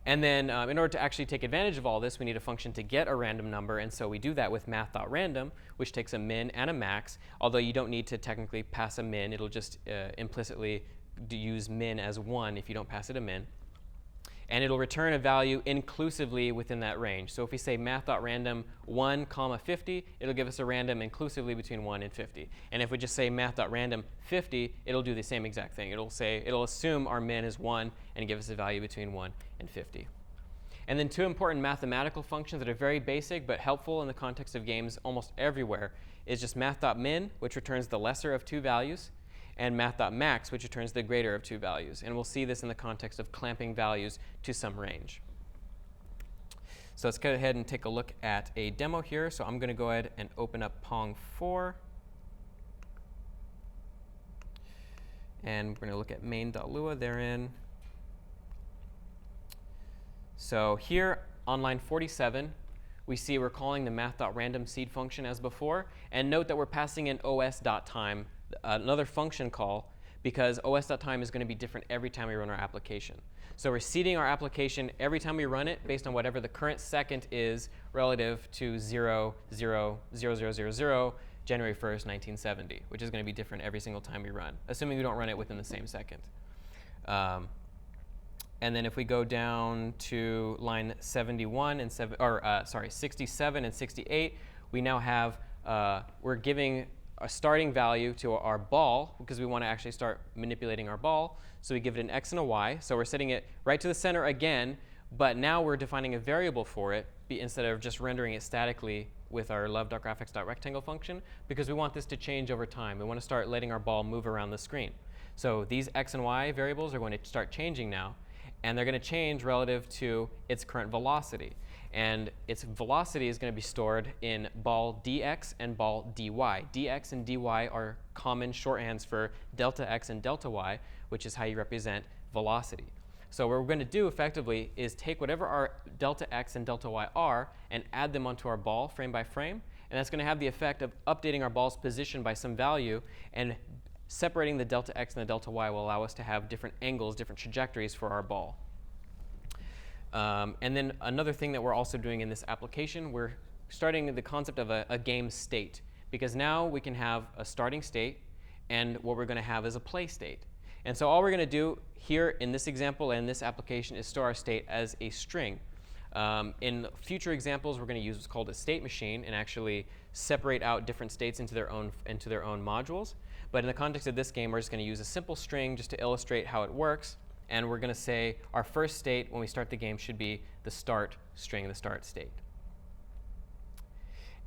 And then in order to actually take advantage of all this, we need a function to get a random number, and so we do that with math.random, which takes a min and a max, although you don't need to technically pass a min. It'll just implicitly use min as 1 if you don't pass it a min. And it'll return a value inclusively within that range. So if we say math.random 1, 50, it'll give us a random inclusively between 1 and 50. And if we just say math.random 50, it'll do the same exact thing. It'll assume our min is 1 and give us a value between 1 and 50. And then two important mathematical functions that are very basic but helpful in the context of games almost everywhere is just math.min, which returns the lesser of two values, and math.max, which returns the greater of two values. And we'll see this in the context of clamping values to some range. So let's go ahead and take a look at a demo here. So I'm going to go ahead and open up Pong 4. And we're going to look at main.lua therein. So here on line 47, we see we're calling the math.randomSeed function as before. And note that we're passing in os.time, another function call, because os.time is going to be different every time we run our application. So we're seeding our application every time we run it based on whatever the current second is relative to 000000 January 1st, 1970, which is going to be different every single time we run, assuming we don't run it within the same second. And then if we go down to line 67 and 68, we now have, we're giving a starting value to our ball because we want to actually start manipulating our ball. So we give it an x and a y. So we're setting it right to the center again, but now we're defining a variable for it instead of just rendering it statically with our love.graphics.rectangle function, because we want this to change over time. We want to start letting our ball move around the screen. So these x and y variables are going to start changing now, and they're going to change relative to its current velocity. And its velocity is going to be stored in ball dx and ball dy. Dx and dy are common shorthands for delta x and delta y, which is how you represent velocity. So what we're going to do effectively is take whatever our delta x and delta y are and add them onto our ball frame by frame. And that's going to have the effect of updating our ball's position by some value and separating the delta x and the delta y will allow us to have different angles, different trajectories for our ball. And then another thing that we're also doing in this application, we're starting the concept of a game state, because now we can have a starting state, and what we're going to have is a play state. And so all we're going to do here in this example and this application is store our state as a string. In future examples, we're going to use what's called a state machine and actually separate out different states into their own modules. But in the context of this game, we're just going to use a simple string just to illustrate how it works. And we're going to say our first state when we start the game should be the start string, the start state.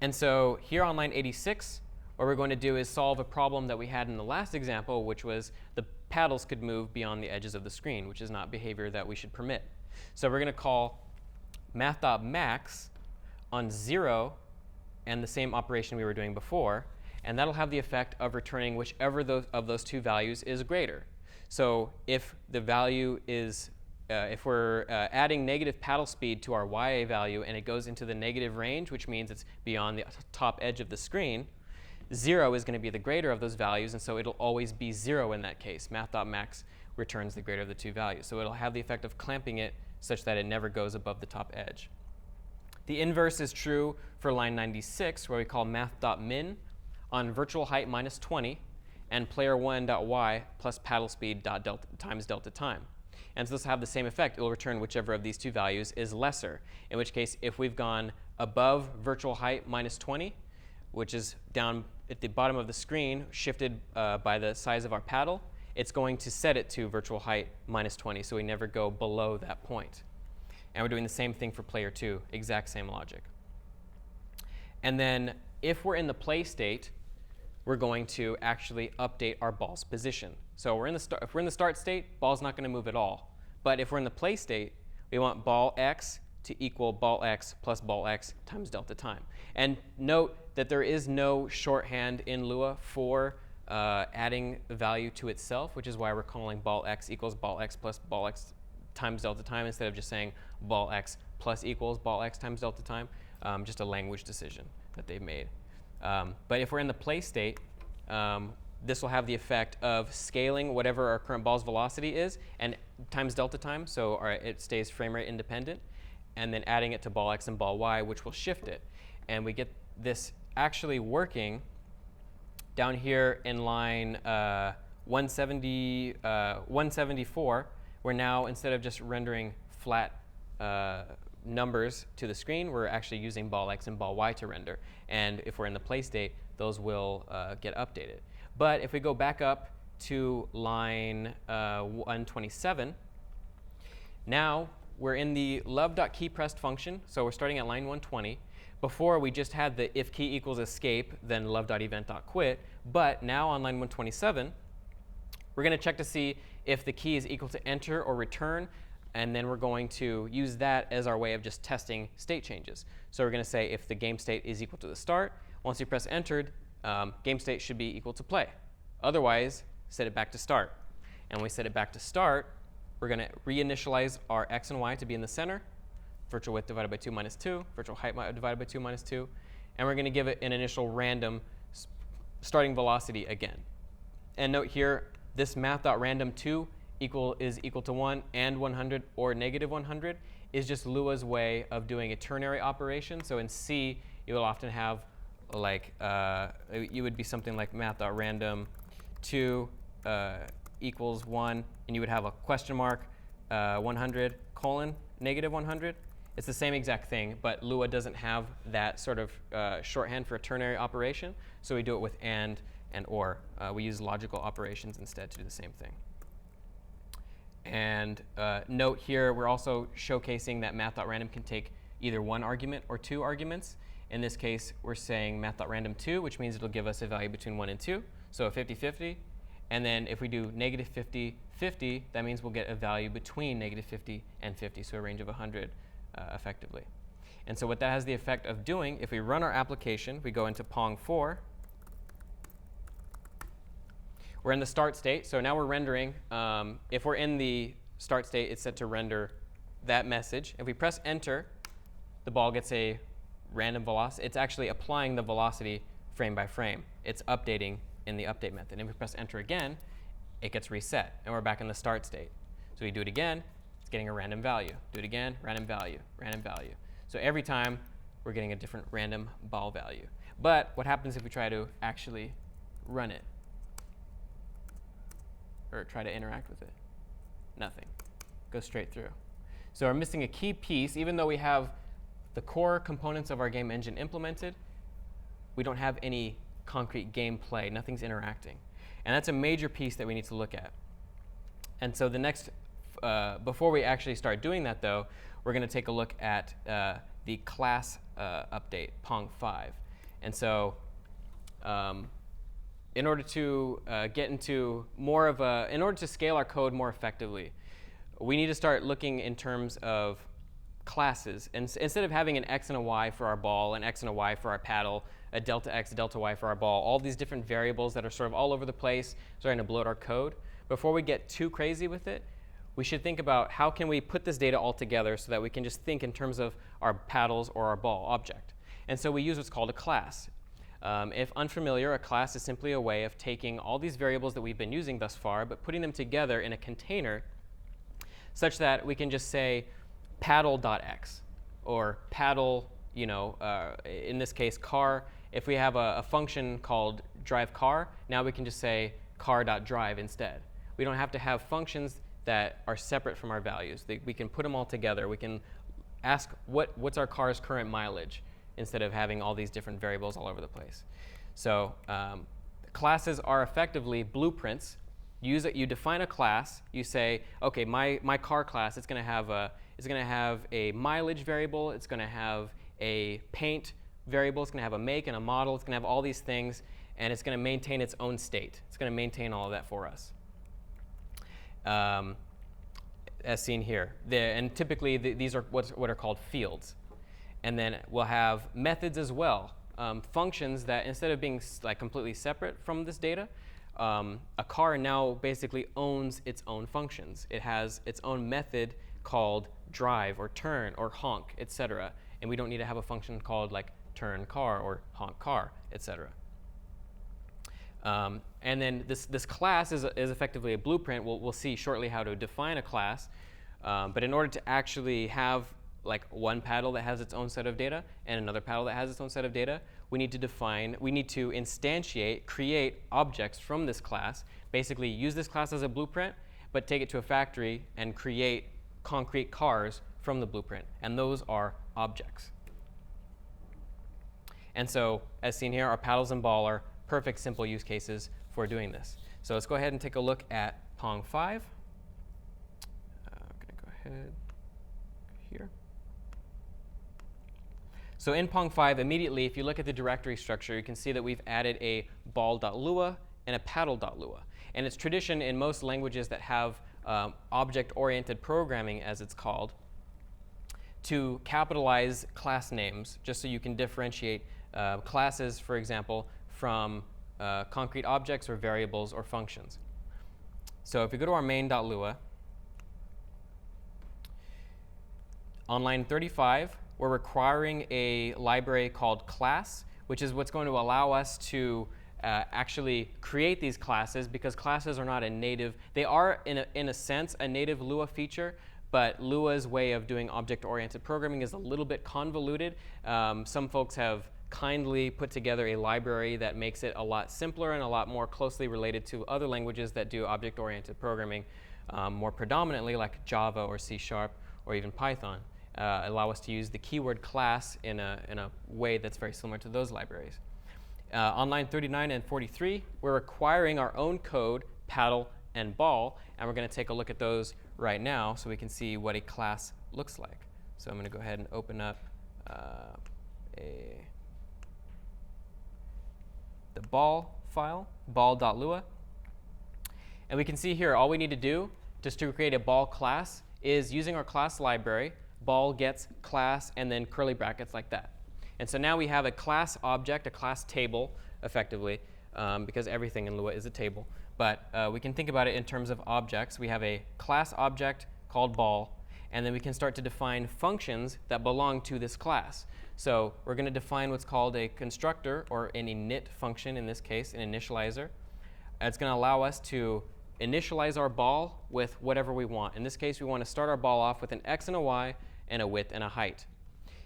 And so here on line 86, what we're going to do is solve a problem that we had in the last example, which was the paddles could move beyond the edges of the screen, which is not behavior that we should permit. So we're going to call math.max on 0 and the same operation we were doing before, and that'll have the effect of returning whichever of those two values is greater. So if the value is, if we're adding negative paddle speed to our YA value and it goes into the negative range, which means it's beyond the top edge of the screen, 0 is going to be the greater of those values, and so it'll always be 0 in that case. Math.max returns the greater of the two values. So it'll have the effect of clamping it such that it never goes above the top edge. The inverse is true for line 96, where we call math.min on virtual height minus 20 and player1.y plus paddle speed times delta time. And so this will have the same effect. It will return whichever of these two values is lesser, in which case if we've gone above virtual height minus 20, which is down at the bottom of the screen, shifted by the size of our paddle, it's going to set it to virtual height minus 20, so we never go below that point. And we're doing the same thing for player 2, exact same logic. And then if we're in the play state, we're going to actually update our ball's position. So if we're in the start state, ball's not going to move at all. But if we're in the play state, we want ball x to equal ball x plus ball x times delta time. And note that there is no shorthand in Lua for adding value to itself, which is why we're calling ball x equals ball x plus ball x times delta time instead of just saying ball x plus equals ball x times delta time, just a language decision that they've made. But if we're in the play state, this will have the effect of scaling whatever our current ball's velocity is and times delta time, so it stays frame rate independent, and then adding it to ball x and ball y, which will shift it. And we get this actually working down here in line 174, where now instead of just rendering flat numbers to the screen, we're actually using ball x and ball y to render. And if we're in the play state, those will get updated. But if we go back up to line 127, now we're in the love.keyPressed function, so we're starting at line 120. Before, we just had the if key equals escape, then love.event.quit. But now on line 127, we're going to check to see if the key is equal to enter or return, and then we're going to use that as our way of just testing state changes. So we're going to say if the game state is equal to the start, once you press entered, game state should be equal to play. Otherwise, set it back to start. And when we set it back to start, we're going to reinitialize our x and y to be in the center, virtual width divided by 2 minus 2, virtual height divided by 2 minus 2, and we're going to give it an initial random starting velocity again. And note here, this math.random2 is equal to 1 and 100 or negative 100 is just Lua's way of doing a ternary operation. So in C, you will often have like, you would be something like math.random2 equals 1, and you would have a question mark 100 colon negative 100. It's the same exact thing, but Lua doesn't have that sort of shorthand for a ternary operation, so we do it with and or. We use logical operations instead to do the same thing. And note here, we're also showcasing that math.random can take either one argument or two arguments. In this case, we're saying math.random2, which means it'll give us a value between 1 and 2, so a 50-50. And then if we do negative 50, 50, that means we'll get a value between negative 50 and 50, so a range of 100 effectively. And so what that has the effect of doing, if we run our application, we go into Pong 4. We're in the start state, so now we're rendering. If we're in the start state, it's set to render that message. If we press enter, the ball gets a random velocity. It's actually applying the velocity frame by frame. It's updating in the update method. And if we press enter again, it gets reset, and we're back in the start state. So we do it again, it's getting a random value. Do it again, random value, random value. So every time, we're getting a different random ball value. But what happens if we try to actually run it? Or try to interact with it? Nothing. Goes straight through. So we're missing a key piece. Even though we have the core components of our game engine implemented, we don't have any concrete gameplay. Nothing's interacting. And that's a major piece that we need to look at. And so the next, before we actually start doing that, though, we're going to take a look at the class update, Pong 5. And so in order to get into more of a, in order to scale our code more effectively, we need to start looking in terms of classes. And instead of having an x and a y for our ball, an x and a y for our paddle, a delta x, delta y for our ball, all these different variables that are sort of all over the place starting to bloat our code, before we get too crazy with it, we should think about how can we put this data all together so that we can just think in terms of our paddles or our ball object. And so we use what's called a class. If unfamiliar, a class is simply a way of taking all these variables that we've been using thus far, but putting them together in a container such that we can just say paddle.x or paddle, in this case, car. If we have a function called drive car, now we can just say car.drive instead. We don't have to have functions that are separate from our values. We can put them all together. We can ask what's our car's current mileage instead of having all these different variables all over the place. So classes are effectively blueprints. You define a class. You say, okay, my car class, it's going to have a mileage variable. It's going to have a paint variable. It's going to have a make and a model. It's going to have all these things, and it's going to maintain its own state. It's going to maintain all of that for us. As seen here. And typically, these are what are called fields. And then we'll have methods as well, functions that instead of being completely separate from this data, a car now basically owns its own functions. It has its own method called drive or turn or honk, etc. And we don't need to have a function called turn car or honk car, etc. And then this class is effectively a blueprint. We'll see shortly how to define a class. But in order to actually have one paddle that has its own set of data and another paddle that has its own set of data, we need to instantiate, create objects from this class, basically use this class as a blueprint, but take it to a factory and create concrete cars from the blueprint. And those are objects. And so, as seen here, our paddles and ball are perfect simple use cases for doing this. So let's go ahead and take a look at Pong 5. I'm going to go ahead here. So in Pong 5, immediately, if you look at the directory structure, you can see that we've added a ball.lua and a paddle.lua. And it's tradition in most languages that have object-oriented programming, as it's called, to capitalize class names, just so you can differentiate classes, for example, from concrete objects or variables or functions. So if we go to our main.lua, on line 35, we're requiring a library called class, which is what's going to allow us to actually create these classes, because classes are not a native. They are, in a sense, a native Lua feature, but Lua's way of doing object-oriented programming is a little bit convoluted. Some folks have kindly put together a library that makes it a lot simpler and a lot more closely related to other languages that do object-oriented programming more predominantly, like Java or C# or even Python. Allow us to use the keyword class in a way that's very similar to those libraries. On line 39 and 43, we're requiring our own code, paddle, and ball, and we're going to take a look at those right now so we can see what a class looks like. So I'm going to go ahead and open up the ball file, ball.lua. And we can see here all we need to do just to create a ball class is using our class library, ball gets class, and then curly brackets like that. And so now we have a class object, a class table, effectively, because everything in Lua is a table. But we can think about it in terms of objects. We have a class object called ball, And then we can start to define functions that belong to this class. So we're going to define what's called a constructor, or an init function in this case, an initializer. It's going to allow us to initialize our ball with whatever we want. In this case, we want to start our ball off with an x and a y and a width and a height.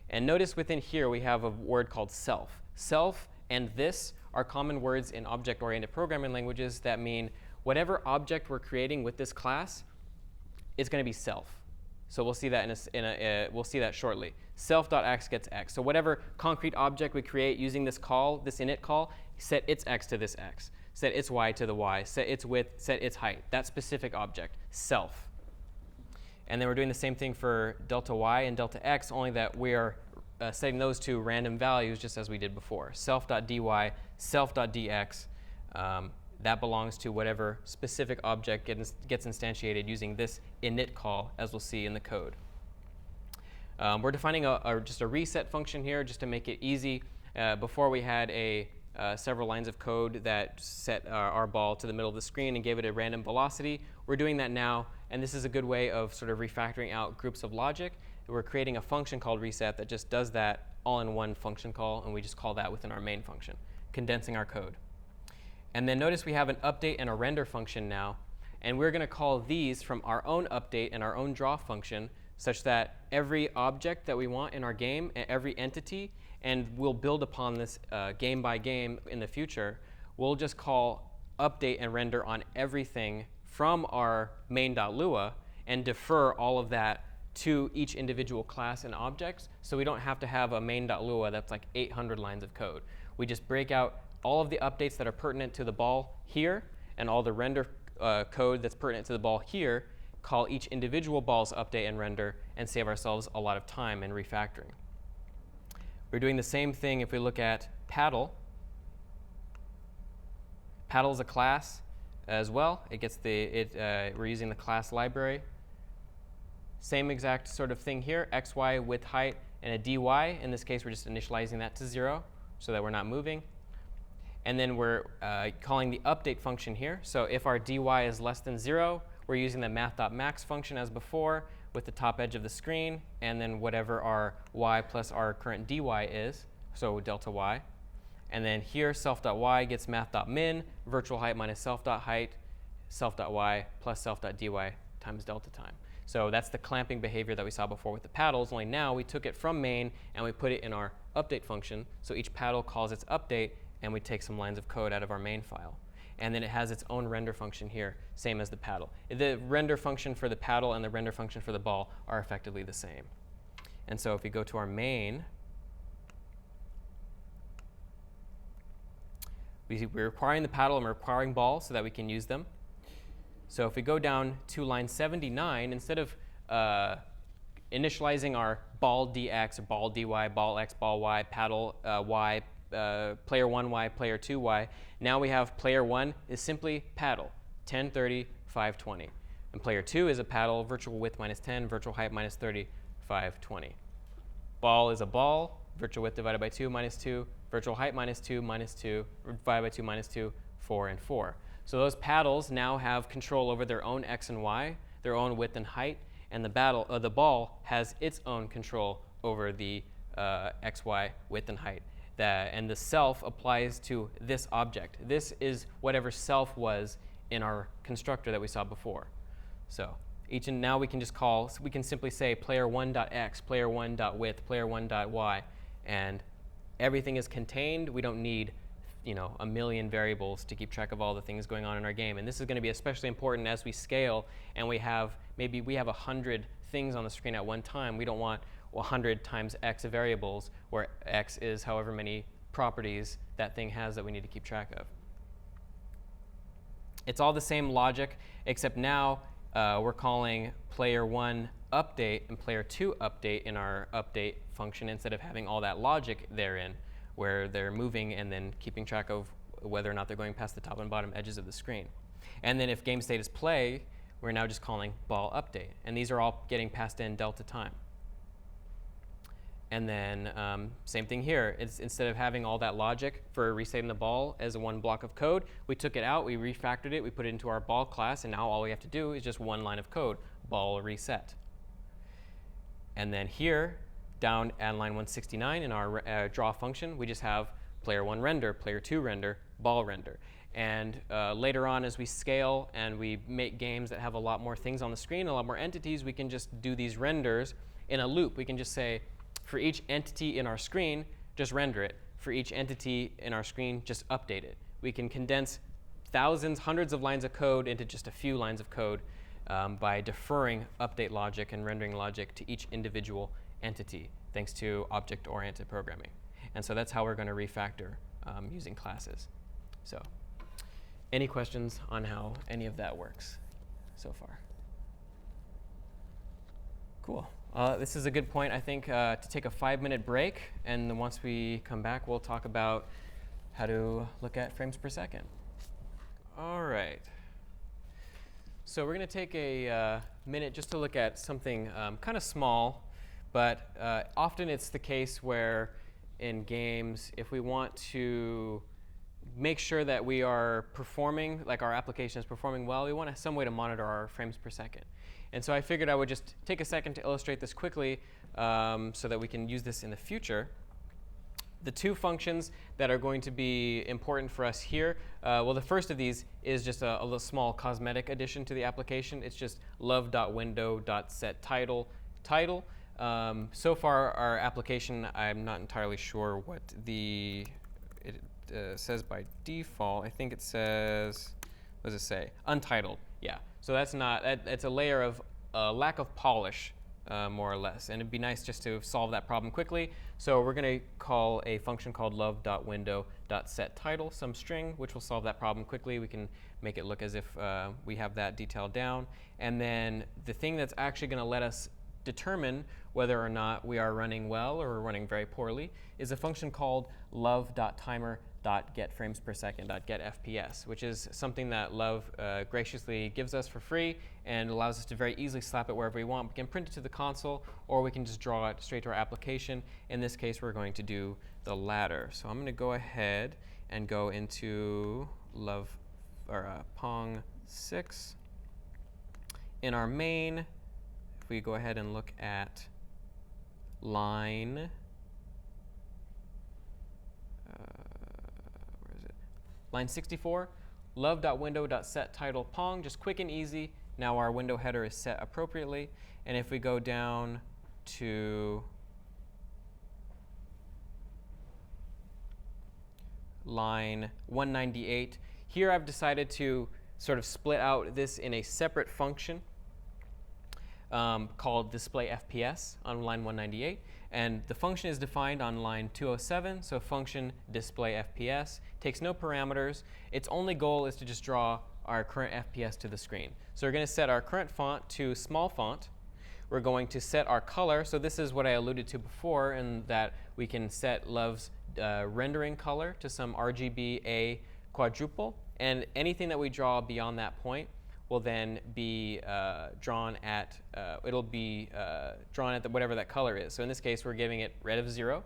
And notice within here we have a word called self. Self and this are common words in object-oriented programming languages that mean whatever object we're creating with this class is going to be self. So we'll see that we'll see that shortly. Self.x gets x. So whatever concrete object we create using this call, this init call, set its x to this x, set its y to the y, set its width, set its height. That specific object, self. And then we're doing the same thing for delta y and delta x, only that we are setting those to random values just as we did before. Self.dy, self.dx. That belongs to whatever specific object gets instantiated using this init call, as we'll see in the code. We're defining just a reset function here just to make it easy. Before we had several lines of code that set our ball to the middle of the screen and gave it a random velocity. We're doing that now, and this is a good way of sort of refactoring out groups of logic. We're creating a function called reset that just does that all in one function call, and we just call that within our main function, condensing our code. And then notice we have an update and a render function now, and we're going to call these from our own update and our own draw function, such that every object that we want in our game, every entity, and we'll build upon this game by game in the future, we'll just call update and render on everything from our main.lua and defer all of that to each individual class and objects, so we don't have to have a main.lua that's like 800 lines of code. We just break out all of the updates that are pertinent to the ball here and all the render code that's pertinent to the ball here, call each individual ball's update and render, and save ourselves a lot of time in refactoring. We're doing the same thing if we look at paddle. Paddle is a class as well. We're using the class library. Same exact sort of thing here, x, y, width, height, and a dy. In this case, we're just initializing that to 0 so that we're not moving. And then we're calling the update function here. So if our dy is less than 0, we're using the math.max function as before with the top edge of the screen, and then whatever our y plus our current dy is, so delta y. And then here, self.y gets math.min, virtual height minus self.height, self.y plus self.dy times delta time. So that's the clamping behavior that we saw before with the paddles, only now we took it from main and we put it in our update function. So each paddle calls its update, and we take some lines of code out of our main file. And then it has its own render function here, same as the paddle. The render function for the paddle and the render function for the ball are effectively the same. And so if we go to our main, we're requiring the paddle and we're requiring ball so that we can use them. So if we go down to line 79, instead of initializing our ball dx, or ball dy, ball x, ball y, paddle y, player 1y, player 2y, now we have player 1 is simply paddle, 10, 30, 5, 20. And player 2 is a paddle, virtual width minus 10, virtual height minus 30, 5, 20. Ball is a ball, virtual width divided by 2 minus 2, virtual height minus 2, divided by 2 minus 2, 4, and 4. So those paddles now have control over their own x and y, their own width and height, and the ball has its own control over the x, y, width, and height. And the self applies to this object. This is whatever self was in our constructor that we saw before. So now we can just we can simply say player1.x, player1.width, player1.y, and everything is contained. We don't need a million variables to keep track of all the things going on in our game. And this is going to be especially important as we scale and maybe we have 100 things on the screen at one time. We don't want 100 times x variables where x is however many properties that thing has that we need to keep track of. It's all the same logic, except now we're calling player 1 update and player 2 update in our update function instead of having all that logic therein where they're moving and then keeping track of whether or not they're going past the top and bottom edges of the screen. And then if game state is play, we're now just calling ball update. And these are all getting passed in delta time. And then same thing here. Instead of having all that logic for resetting the ball as one block of code, we took it out, we refactored it, we put it into our ball class, and now all we have to do is just one line of code, ball reset. And then here, down at line 169 in our draw function, we just have player 1 render, player 2 render, ball render. And later on, as we scale and we make games that have a lot more things on the screen, a lot more entities, we can just do these renders in a loop. We can just say, for each entity in our screen, just render it. For each entity in our screen, just update it. We can condense thousands, hundreds of lines of code into just a few lines of code by deferring update logic and rendering logic to each individual entity, thanks to object-oriented programming. And so that's how we're going to refactor using classes. So any questions on how any of that works so far? Cool. This is a good point, I think, to take a 5-minute break. And then once we come back, we'll talk about how to look at frames per second. All right. So we're going to take a minute just to look at something kind of small. But often it's the case where in games, if we want to make sure that we are performing, like our application is performing well, we want some way to monitor our frames per second. And so I figured I would just take a second to illustrate this quickly so that we can use this in the future. The two functions that are going to be important for us here, well, the first of these is just a little small cosmetic addition to the application. It's just love.window.setTitle. So far, our application, I'm not entirely sure what it says by default. I think it says, what does it say? Untitled, yeah. So that's not, it's a layer of lack of polish, more or less. And it'd be nice just to solve that problem quickly. So we're going to call a function called love.window.setTitle, some string, which will solve that problem quickly. We can make it look as if we have that detail down. And then the thing that's actually going to let us determine whether or not we are running well or running very poorly is a function called love.timer.getFramesPersecond.getFPS, which is something that Love graciously gives us for free and allows us to very easily slap it wherever we want. We can print it to the console, or we can just draw it straight to our application. In this case, we're going to do the latter. So I'm going to go ahead and go into Pong 6. In our main, if we go ahead and look at line, line 64, love.window.setTitle Pong, just quick and easy. Now our window header is set appropriately. And if we go down to line 198, here I've decided to sort of split out this in a separate function called display FPS on line 198. And the function is defined on line 207, so function display FPS. Takes no parameters. Its only goal is to just draw our current FPS to the screen. So we're going to set our current font to small font. We're going to set our color. So this is what I alluded to before, in that we can set Love's rendering color to some RGBA quadruple. And anything that we draw beyond that point will then be drawn at, whatever that color is. So in this case, we're giving it red of 0,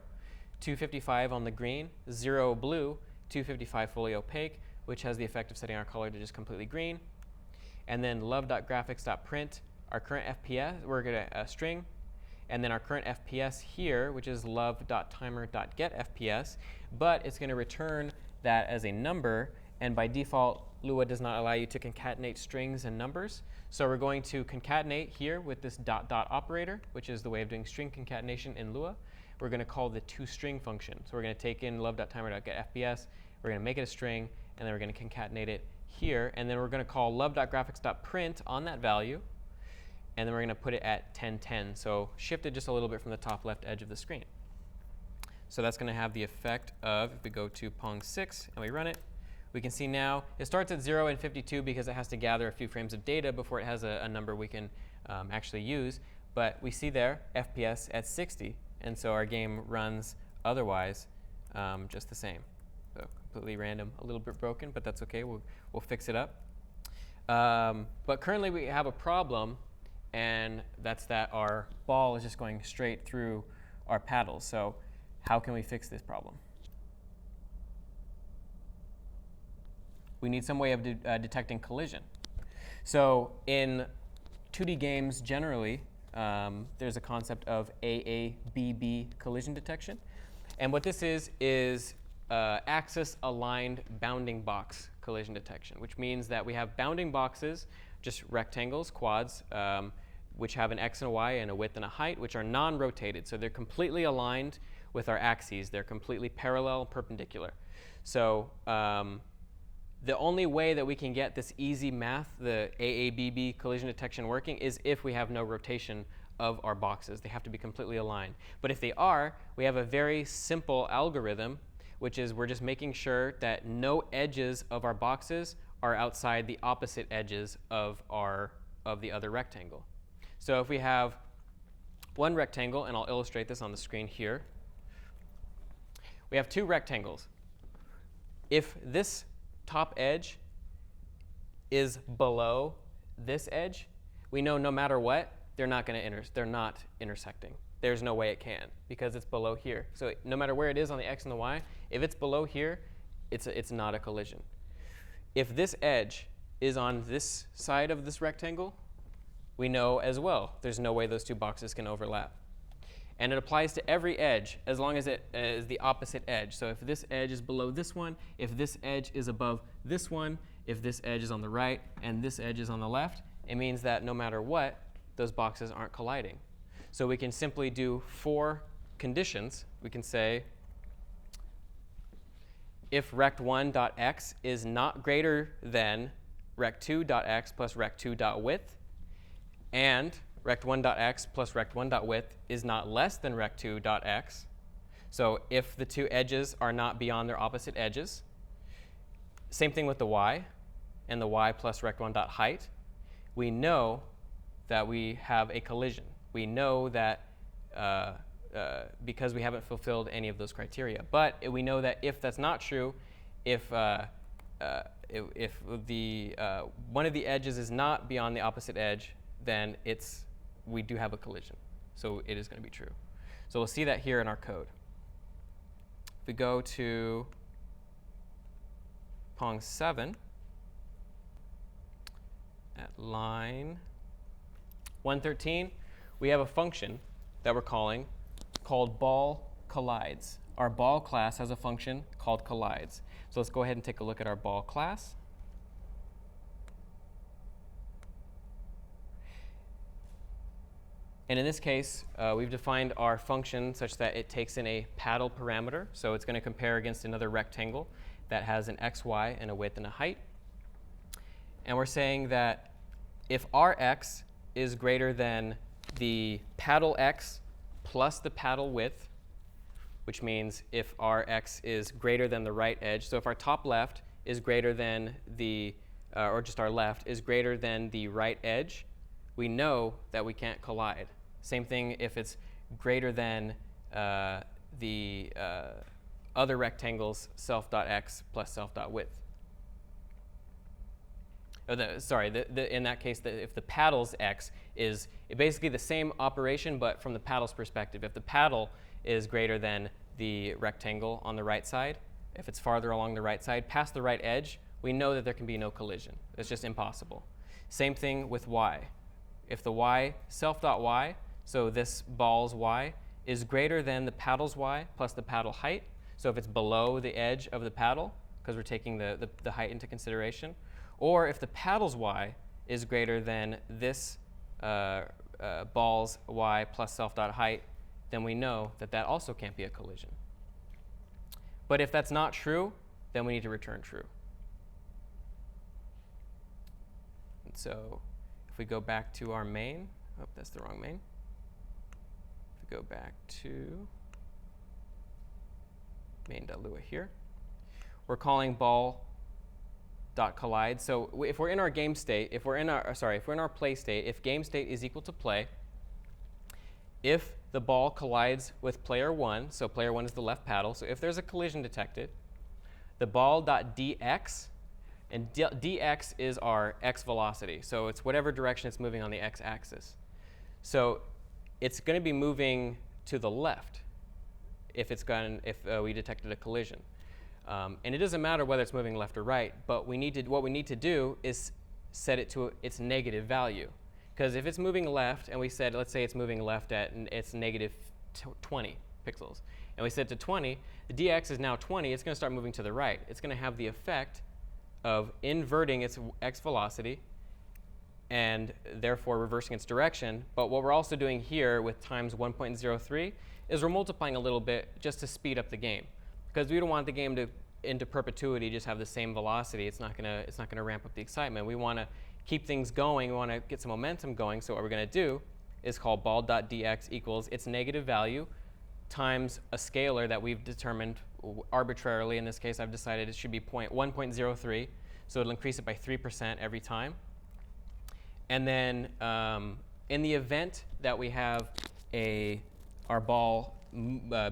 255 on the green, 0 blue, 255 fully opaque, which has the effect of setting our color to just completely green. And then love.graphics.print, our current FPS, we're going to string. And then our current FPS here, which is love.timer.getFPS, but it's going to return that as a number. And by default, Lua does not allow you to concatenate strings and numbers. So we're going to concatenate here with this dot operator, which is the way of doing string concatenation in Lua. We're going to call the toString function. So we're going to take in love.timer.getFPS, we're going to make it a string, and then we're going to concatenate it here. And then we're going to call love.graphics.print on that value, and then we're going to put it at 1010. So shifted just a little bit from the top left edge of the screen. So that's going to have the effect of, if we go to Pong 6 and we run it, we can see now it starts at 0 and 52 because it has to gather a few frames of data before it has a number we can actually use. But we see there FPS at 60, and so our game runs otherwise just the same. So completely random, a little bit broken, but that's OK. We'll fix it up. But currently we have a problem, and that's that our ball is just going straight through our paddles. So how can we fix this problem? We need some way of detecting collision. So in 2D games generally, there's a concept of AABB collision detection. And what this is axis-aligned bounding box collision detection, which means that we have bounding boxes, just rectangles, quads, which have an x and a y and a width and a height, which are non-rotated. So they're completely aligned with our axes. They're completely parallel, perpendicular. So the only way that we can get this easy math, the AABB collision detection working, is if we have no rotation of our boxes. They have to be completely aligned. But if they are, we have a very simple algorithm, which is we're just making sure that no edges of our boxes are outside the opposite edges of the other rectangle. So if we have one rectangle, and I'll illustrate this on the screen here. We have two rectangles. If this top edge is below this edge, we know no matter what, they're not intersecting. There's no way it can, because it's below here. So no matter where it is on the x and the y, if it's below here, it's not a collision. If this edge is on this side of this rectangle, we know as well there's no way those two boxes can overlap. And it applies to every edge as long as it is the opposite edge. So if this edge is below this one, if this edge is above this one, if this edge is on the right and this edge is on the left, it means that no matter what, those boxes aren't colliding. So we can simply do 4 conditions. We can say if rect1.x is not greater than rect2.x plus rect2.width, and rect1.x plus rect1.width is not less than rect2.x. So if the two edges are not beyond their opposite edges. Same thing with the y and the y plus rect1.height. We know that we have a collision. We know that because we haven't fulfilled any of those criteria. But we know that if that's not true, if one of the edges is not beyond the opposite edge, then we do have a collision. So it is going to be true. So we'll see that here in our code. If we go to Pong 7 at line 113, we have a function that we're calling called ball collides. Our ball class has a function called collides. So let's go ahead and take a look at our ball class. And in this case, we've defined our function such that it takes in a paddle parameter. So it's going to compare against another rectangle that has an x, y, and a width and a height. And we're saying that if Rx is greater than the paddle x plus the paddle width, which means if Rx is greater than the right edge, so if our top left is greater than or just our left is greater than the right edge, we know that we can't collide. Same thing if it's greater than the other rectangle's self.x plus self.width. In that case, if the paddle's x is basically the same operation, but from the paddle's perspective. If the paddle is greater than the rectangle on the right side, if it's farther along the right side, past the right edge, we know that there can be no collision. It's just impossible. Same thing with y. If the y, self.y, so this ball's y, is greater than the paddle's y plus the paddle height, so if it's below the edge of the paddle, because we're taking the height into consideration, or if the paddle's y is greater than this ball's y plus self.height, then we know that that also can't be a collision. But if that's not true, then we need to return true. And so if we go back to our main, oh, that's the wrong main. If we go back to main.lua here, we're calling ball.collide. So if we're in our game state, if we're in our play state, if game state is equal to play, if the ball collides with player 1, so player 1 is the left paddle, so if there's a collision detected, the ball.dx, and dx is our x velocity, so it's whatever direction it's moving on the x-axis. So it's going to be moving to the left if we detected a collision. And it doesn't matter whether it's moving left or right, but what we need to do is set it to its negative value. Because if it's moving left, and we said, let's say it's moving left at it's negative 20 pixels, and we set to 20, the dx is now 20, it's going to start moving to the right. It's going to have the effect of inverting its x velocity and therefore reversing its direction. But what we're also doing here with times 1.03 is we're multiplying a little bit just to speed up the game, because we don't want the game to into perpetuity just have the same velocity. It's not gonna ramp up the excitement. We want to keep things going. We want to get some momentum going. So what we're going to do is call ball.dx equals its negative value times a scalar that we've determined arbitrarily. In this case, I've decided it should be 1.03, so it'll increase it by 3% every time. And then in the event that we have our ball,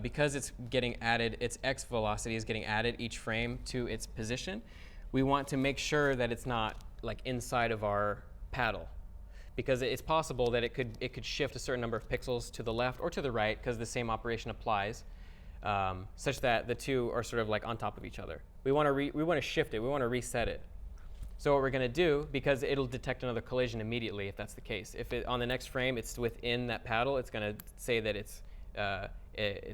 because it's getting added, its x velocity is getting added each frame to its position, we want to make sure that it's not like inside of our paddle, because it's possible that it could shift a certain number of pixels to the left or to the right, because the same operation applies, such that the two are sort of like on top of each other. We want to shift it. We want to reset it. So what we're going to do, because it'll detect another collision immediately if that's the case. If on the next frame it's within that paddle, it's going to say that it's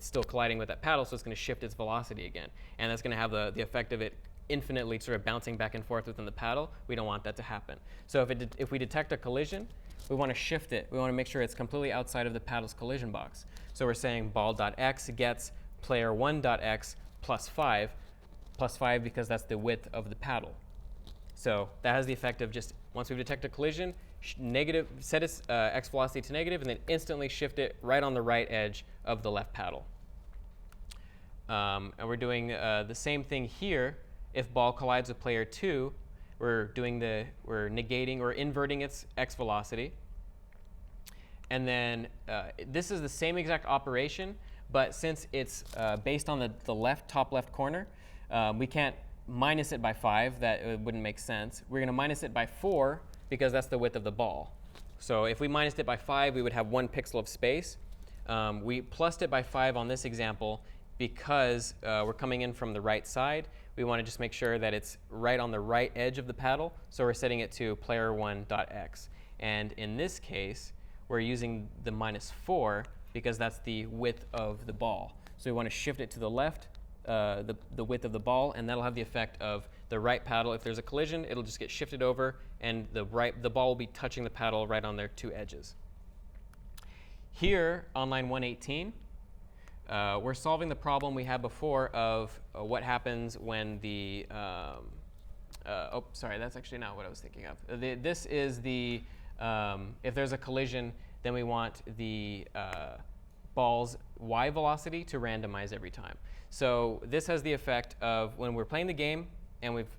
still colliding with that paddle, so it's going to shift its velocity again. And that's going to have the effect of it infinitely sort of bouncing back and forth within the paddle. We don't want that to happen. So if we detect a collision, we want to shift it. We want to make sure it's completely outside of the paddle's collision box. So we're saying ball.x gets player1.x plus 5 because that's the width of the paddle. So that has the effect of just, once we've detected a collision, set its x velocity to negative, and then instantly shift it right on the right edge of the left paddle. And we're doing the same thing here. If ball collides with player 2, we're inverting its x velocity. And then this is the same exact operation, but since it's based on the top left corner, we can't minus it by 5. That wouldn't make sense. We're going to minus it by 4 because that's the width of the ball. So if we minused it by 5, we would have 1 pixel of space. We plussed it by 5 on this example because we're coming in from the right side. We want to just make sure that it's right on the right edge of the paddle, so we're setting it to player1.x. And in this case, we're using the minus 4 because that's the width of the ball. So we want to shift it to the left, the width of the ball, and that'll have the effect of the right paddle. If there's a collision, it'll just get shifted over, and the ball will be touching the paddle right on their two edges. Here on line 118, we're solving the problem we had before of what happens when the oh, sorry, that's actually not what I was thinking of. This is the if there's a collision, then we want the ball's y velocity to randomize every time. So this has the effect of when we're playing the game and we've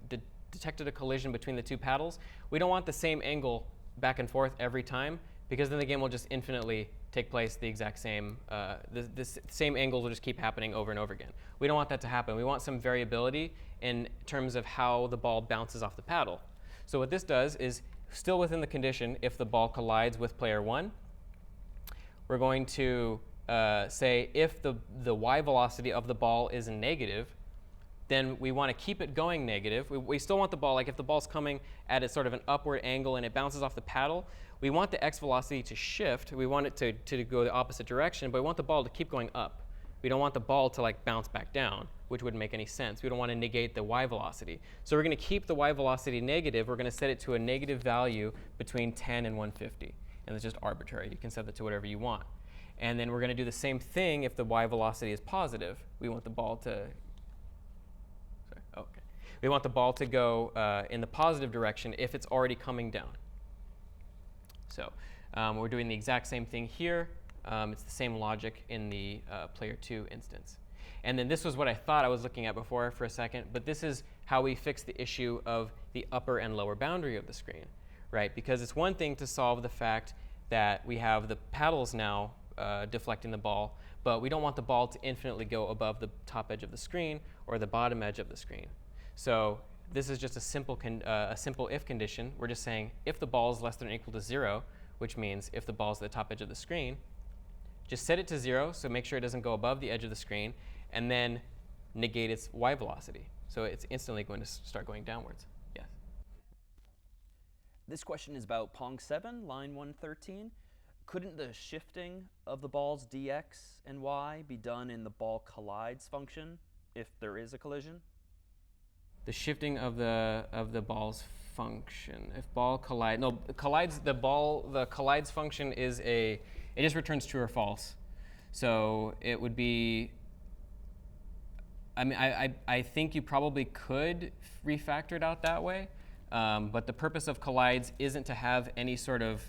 detected a collision between the two paddles, we don't want the same angle back and forth every time, because then the game will just infinitely take place the exact same, the same angles will just keep happening over and over again. We don't want that to happen. We want some variability in terms of how the ball bounces off the paddle. So what this does is, still within the condition, if the ball collides with player 1, we're going to say if the y velocity of the ball is negative, then we want to keep it going negative. We still want the ball, like if the ball's coming at a sort of an upward angle and it bounces off the paddle, we want the x velocity to shift. We want it to go the opposite direction, but we want the ball to keep going up. We don't want the ball to like bounce back down, which wouldn't make any sense. We don't want to negate the y velocity. So we're going to keep the y velocity negative. We're going to set it to a negative value between 10 and 150. And it's just arbitrary. You can set that to whatever you want. And then we're going to do the same thing if the y velocity is positive. We want the ball to we want the ball to go in the positive direction if it's already coming down. So we're doing the exact same thing here. It's the same logic in the player 2 instance. And then this was what I thought I was looking at before for a second, but this is how we fix the issue of the upper and lower boundary of the screen, right? Because it's one thing to solve the fact that we have the paddles now deflecting the ball, but we don't want the ball to infinitely go above the top edge of the screen or the bottom edge of the screen. So this is just a simple if condition. We're just saying if the ball is less than or equal to 0, which means if the ball is at the top edge of the screen, just set it to 0, so make sure it doesn't go above the edge of the screen, and then negate its y velocity. So it's instantly going to start going downwards. Yes? This question is about Pong 7, line 113. Couldn't the shifting of the balls dx and y be done in the ball collides function if there is a collision? The shifting of the ball's function. If ball collide, no, collides, the collides function is it just returns true or false. So it would be, I mean, I think you probably could refactor it out that way, but the purpose of collides isn't to have any sort of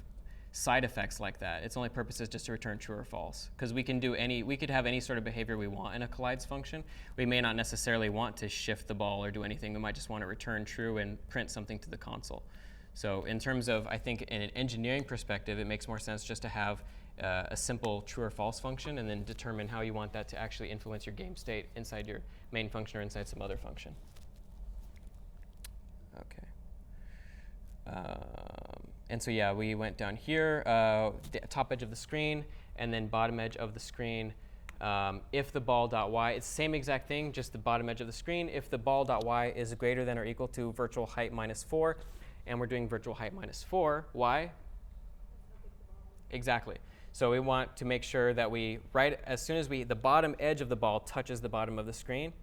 side effects like that. Its only purpose is just to return true or false, because we could have any sort of behavior we want in a collides function. We may not necessarily want to shift the ball or do anything. We might just want to return true and print something to the console. So in terms of, I think in an engineering perspective, it makes more sense just to have a simple true or false function and then determine how you want that to actually influence your game state inside your main function or inside some other function. Okay. And so yeah, we went down here, the top edge of the screen, and then bottom edge of the screen. If the ball.y, it's the same exact thing, just the bottom edge of the screen. If the ball.y is greater than or equal to virtual height minus 4, and we're doing virtual height minus 4, why? Exactly. So we want to make sure that as soon as the bottom edge of the ball touches the bottom of the screen,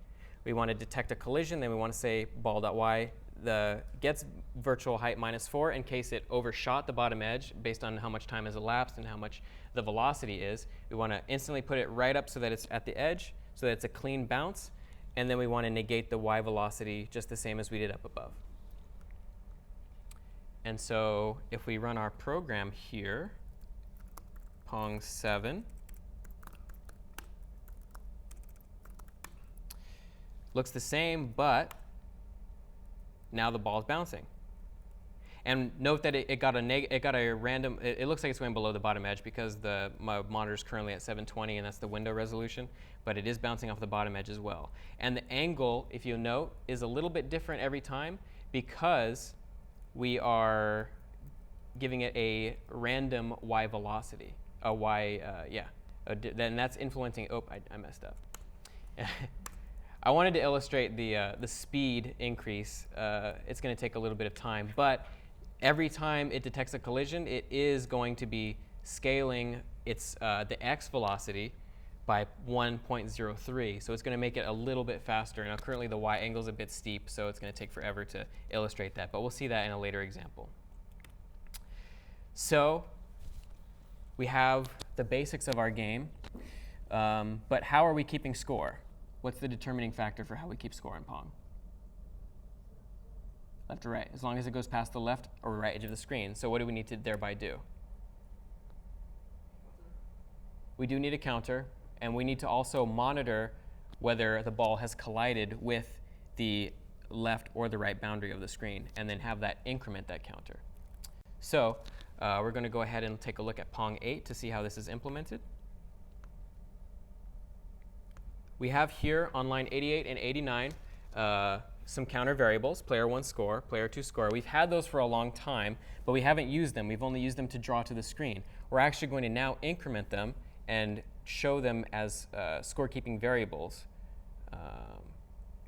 we want to detect a collision. Then we want to say ball.y gets virtual height minus 4 in case it overshot the bottom edge based on how much time has elapsed and how much the velocity is. We want to instantly put it right up so that it's at the edge, so that it's a clean bounce. And then we want to negate the y velocity just the same as we did up above. And so if we run our program here, Pong 7, looks the same, but now the ball is bouncing. And note that it got a random, it looks like it's going below the bottom edge because my monitor is currently at 720 and that's the window resolution, but it is bouncing off the bottom edge as well. And the angle, if you note, is a little bit different every time because we are giving it a random y velocity, then that's influencing, I messed up. I wanted to illustrate the speed increase. It's going to take a little bit of time, but every time it detects a collision, it is going to be scaling the x velocity by 1.03. So it's going to make it a little bit faster. Now currently the y angle is a bit steep, so it's going to take forever to illustrate that, but we'll see that in a later example. So we have the basics of our game, but how are we keeping score? What's the determining factor for how we keep score in Pong? Left or right, as long as it goes past the left or right edge of the screen. So what do we need to thereby do? We do need a counter, and we need to also monitor whether the ball has collided with the left or the right boundary of the screen, and then have that increment that counter. So we're going to go ahead and take a look at Pong 8 to see how this is implemented. We have here on line 88 and 89 some counter variables, player 1 score, player 2 score. We've had those for a long time, but we haven't used them. We've only used them to draw to the screen. We're actually going to now increment them and show them as scorekeeping variables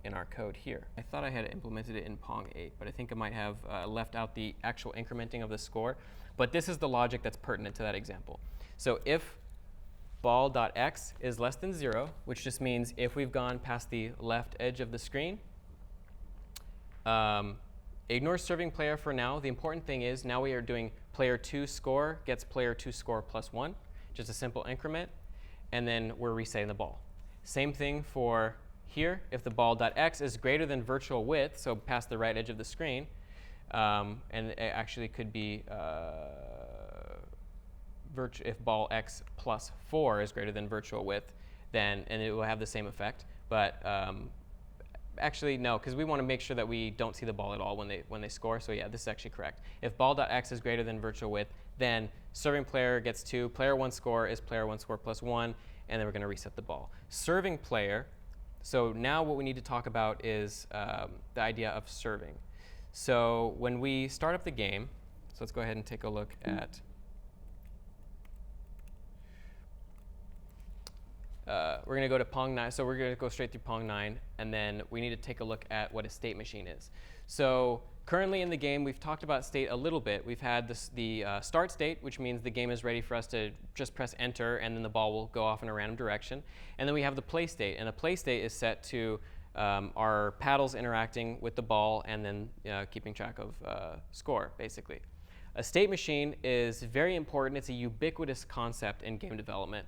in our code here. I thought I had implemented it in Pong 8, but I think I might have left out the actual incrementing of the score. But this is the logic that's pertinent to that example. So if ball.x is less than 0, which just means if we've gone past the left edge of the screen, ignore serving player for now. The important thing is now we are doing player 2 score gets player 2 score plus 1, just a simple increment, and then we're resetting the ball. Same thing for here. If the ball.x is greater than virtual width, so past the right edge of the screen, and it actually could be if ball x plus 4 is greater than virtual width, then and it will have the same effect. But actually, no, because we want to make sure that we don't see the ball at all when they score. So yeah, this is actually correct. If ball.x is greater than virtual width, then serving player gets 2. Player 1 score is player 1 score plus 1, and then we're going to reset the ball. Serving player. So now what we need to talk about is the idea of serving. So when we start up the game, so let's go ahead and take a look at we're going to go to Pong 9. So we're going to go straight through Pong 9, and then we need to take a look at what a state machine is. So currently in the game, we've talked about state a little bit. We've had the start state, which means the game is ready for us to just press enter, and then the ball will go off in a random direction. And then we have the play state, and the play state is set to our paddles interacting with the ball and then keeping track of score, basically. A state machine is very important. It's a ubiquitous concept in game development.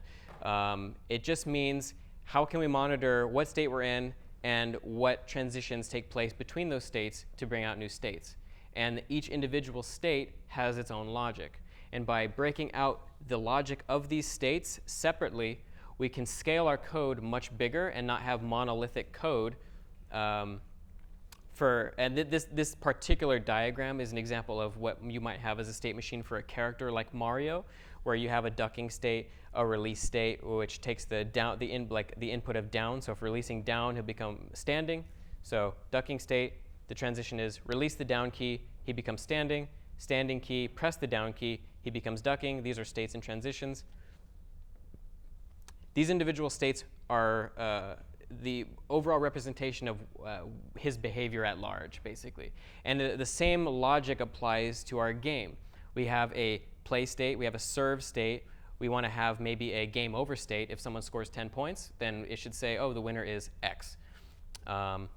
It just means how can we monitor what state we're in and what transitions take place between those states to bring out new states. And each individual state has its own logic. And by breaking out the logic of these states separately, we can scale our code much bigger and not have monolithic code. This particular diagram is an example of what you might have as a state machine for a character like Mario, where you have a ducking state, a release state, which takes the input of down. So if releasing down, he'll become standing. So ducking state, the transition is release the down key, he becomes standing. Standing key, press the down key, he becomes ducking. These are states and transitions. These individual states are the overall representation of his behavior at large, basically. And the same logic applies to our game. We have a play state, we have a serve state. We want to have maybe a game over state. If someone scores 10 points, then it should say, oh, the winner is X. And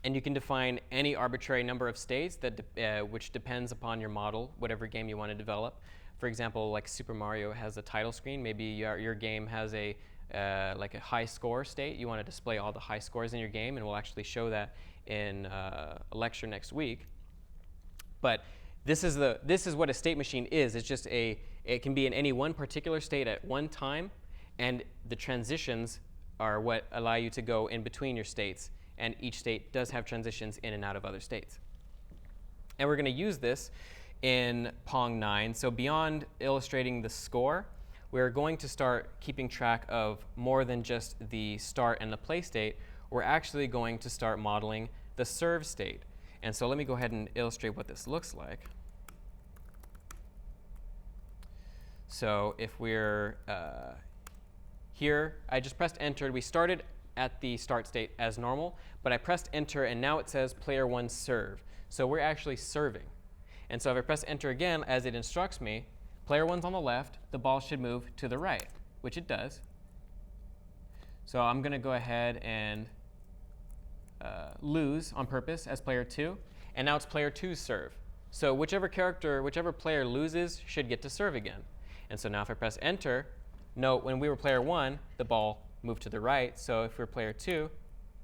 you can define any arbitrary number of states that which depends upon your model, whatever game you want to develop. For example, like Super Mario has a title screen. Maybe your game has like a high score state. You want to display all the high scores in your game, and we'll actually show that in a lecture next week. But this is what a state machine is. It's just it can be in any one particular state at one time, and the transitions are what allow you to go in between your states. And each state does have transitions in and out of other states. And we're going to use this in Pong 9. So beyond illustrating the score, we're going to start keeping track of more than just the start and the play state. We're actually going to start modeling the serve state. And so let me go ahead and illustrate what this looks like. So if we're here, I just pressed enter. We started at the start state as normal, but I pressed enter, and now it says player 1 serve. So we're actually serving. And so if I press enter again, as it instructs me, player 1's on the left, the ball should move to the right, which it does. So I'm going to go ahead and lose on purpose as player 2, and now it's player 2's serve. So whichever player loses should get to serve again. And so now if I press enter, note when we were player 1, the ball moved to the right. So if we're player 2,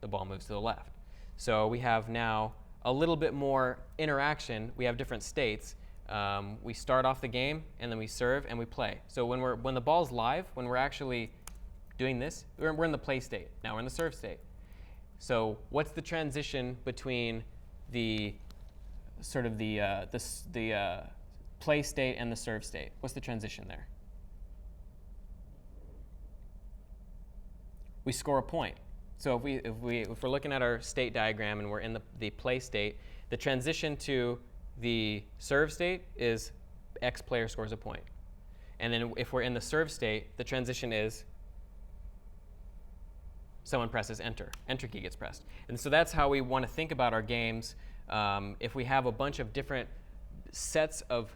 the ball moves to the left. So we have now a little bit more interaction. We have different states. We start off the game, and then we serve, and we play. So when the ball's live, when we're actually doing this, we're in the play state. Now we're in the serve state. So what's the transition between the play state and the serve state? What's the transition there? We score a point. So if we're looking at our state diagram and we're in the play state, the transition to the serve state is X player scores a point. And then if we're in the serve state, the transition is someone presses enter. Enter key gets pressed. And so that's how we want to think about our games. If we have a bunch of different sets of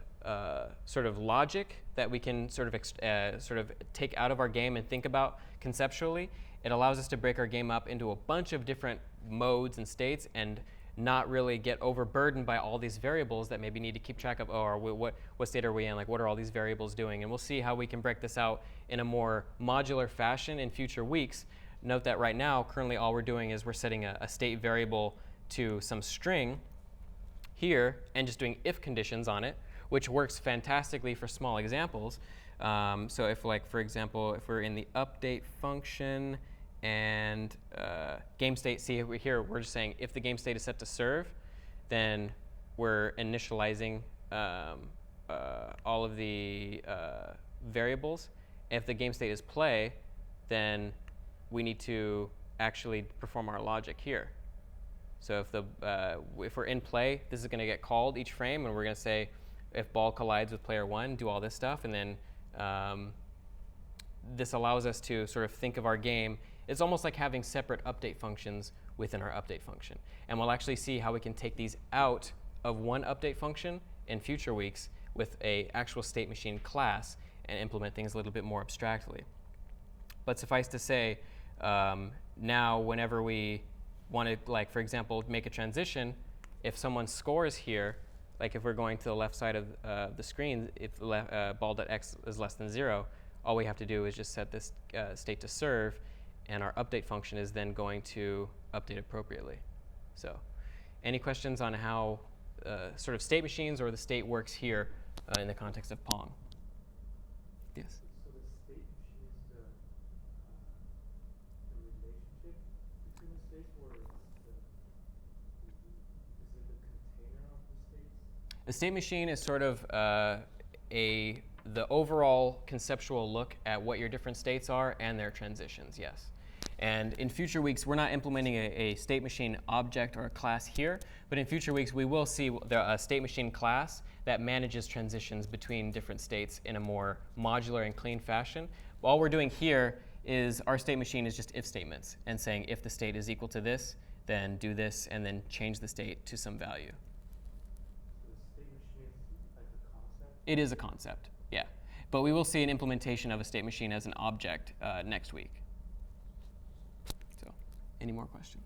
sort of logic that we can sort of take out of our game and think about conceptually, it allows us to break our game up into a bunch of different modes and states and not really get overburdened by all these variables that maybe need to keep track of, or what state are we in, like what are all these variables doing? And we'll see how we can break this out in a more modular fashion in future weeks. Note that right now, currently all we're doing is we're setting a state variable to some string here and just doing if conditions on it, which works fantastically for small examples. So if, like, for example, if we're in the update function and game state, see here we're just saying if the game state is set to serve, then we're initializing all of the variables. If the game state is play, then we need to actually perform our logic here. So if we're in play, this is going to get called each frame, and we're going to say if ball collides with player 1, do all this stuff, and then this allows us to sort of think of our game. It's almost like having separate update functions within our update function. And we'll actually see how we can take these out of one update function in future weeks with a actual state machine class and implement things a little bit more abstractly. But suffice to say, now whenever we want to, like, for example, make a transition, if someone scores here, like if we're going to the left side of the screen, if ball.x is less than 0, all we have to do is just set this state to serve, and our update function is then going to update appropriately. So any questions on how sort of state machines or the state works here in the context of Pong? Yes? So the state machine is the relationship between the states, or is it the container of the states? The state machine is sort of the overall conceptual look at what your different states are and their transitions, yes. And in future weeks, we're not implementing a state machine object or a class here, but in future weeks, we will see a state machine class that manages transitions between different states in a more modular and clean fashion. All we're doing here is our state machine is just if statements and saying if the state is equal to this, then do this, and then change the state to some value. So the state machine is like a concept? It is a concept, yeah. But we will see an implementation of a state machine as an object next week. So, any more questions?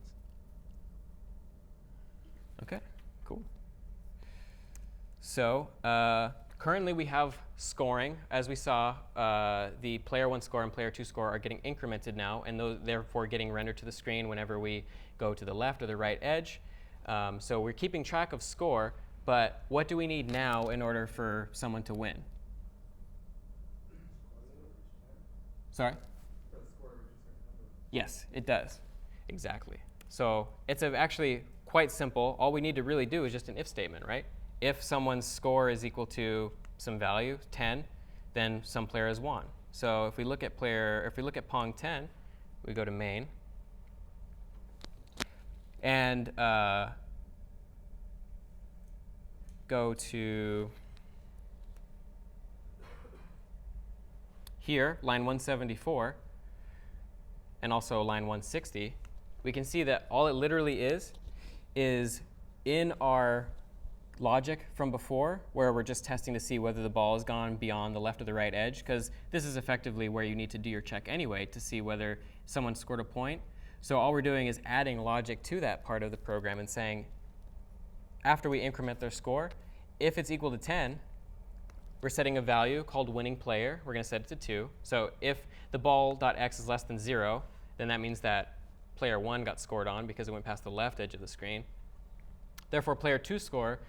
OK, cool. So currently we have scoring. As we saw, the player 1 score and player 2 score are getting incremented now, and those therefore getting rendered to the screen whenever we go to the left or the right edge. So we're keeping track of score, but what do we need now in order for someone to win? Sorry? Yes, it does. Exactly. So it's actually quite simple. All we need to really do is just an if statement, right? If someone's score is equal to some value, 10, then some player has won. So if we look at Pong 10, we go to main, and go to here, line 174, and also line 160, we can see that all it literally is in our logic from before, where we're just testing to see whether the ball has gone beyond the left or the right edge, because this is effectively where you need to do your check anyway to see whether someone scored a point. So all we're doing is adding logic to that part of the program and saying, after we increment their score, if it's equal to 10, we're setting a value called winning player. We're going to set it to 2. So if the ball.x is less than 0, then that means that player 1 got scored on because it went past the left edge of the screen. Therefore, player 2 score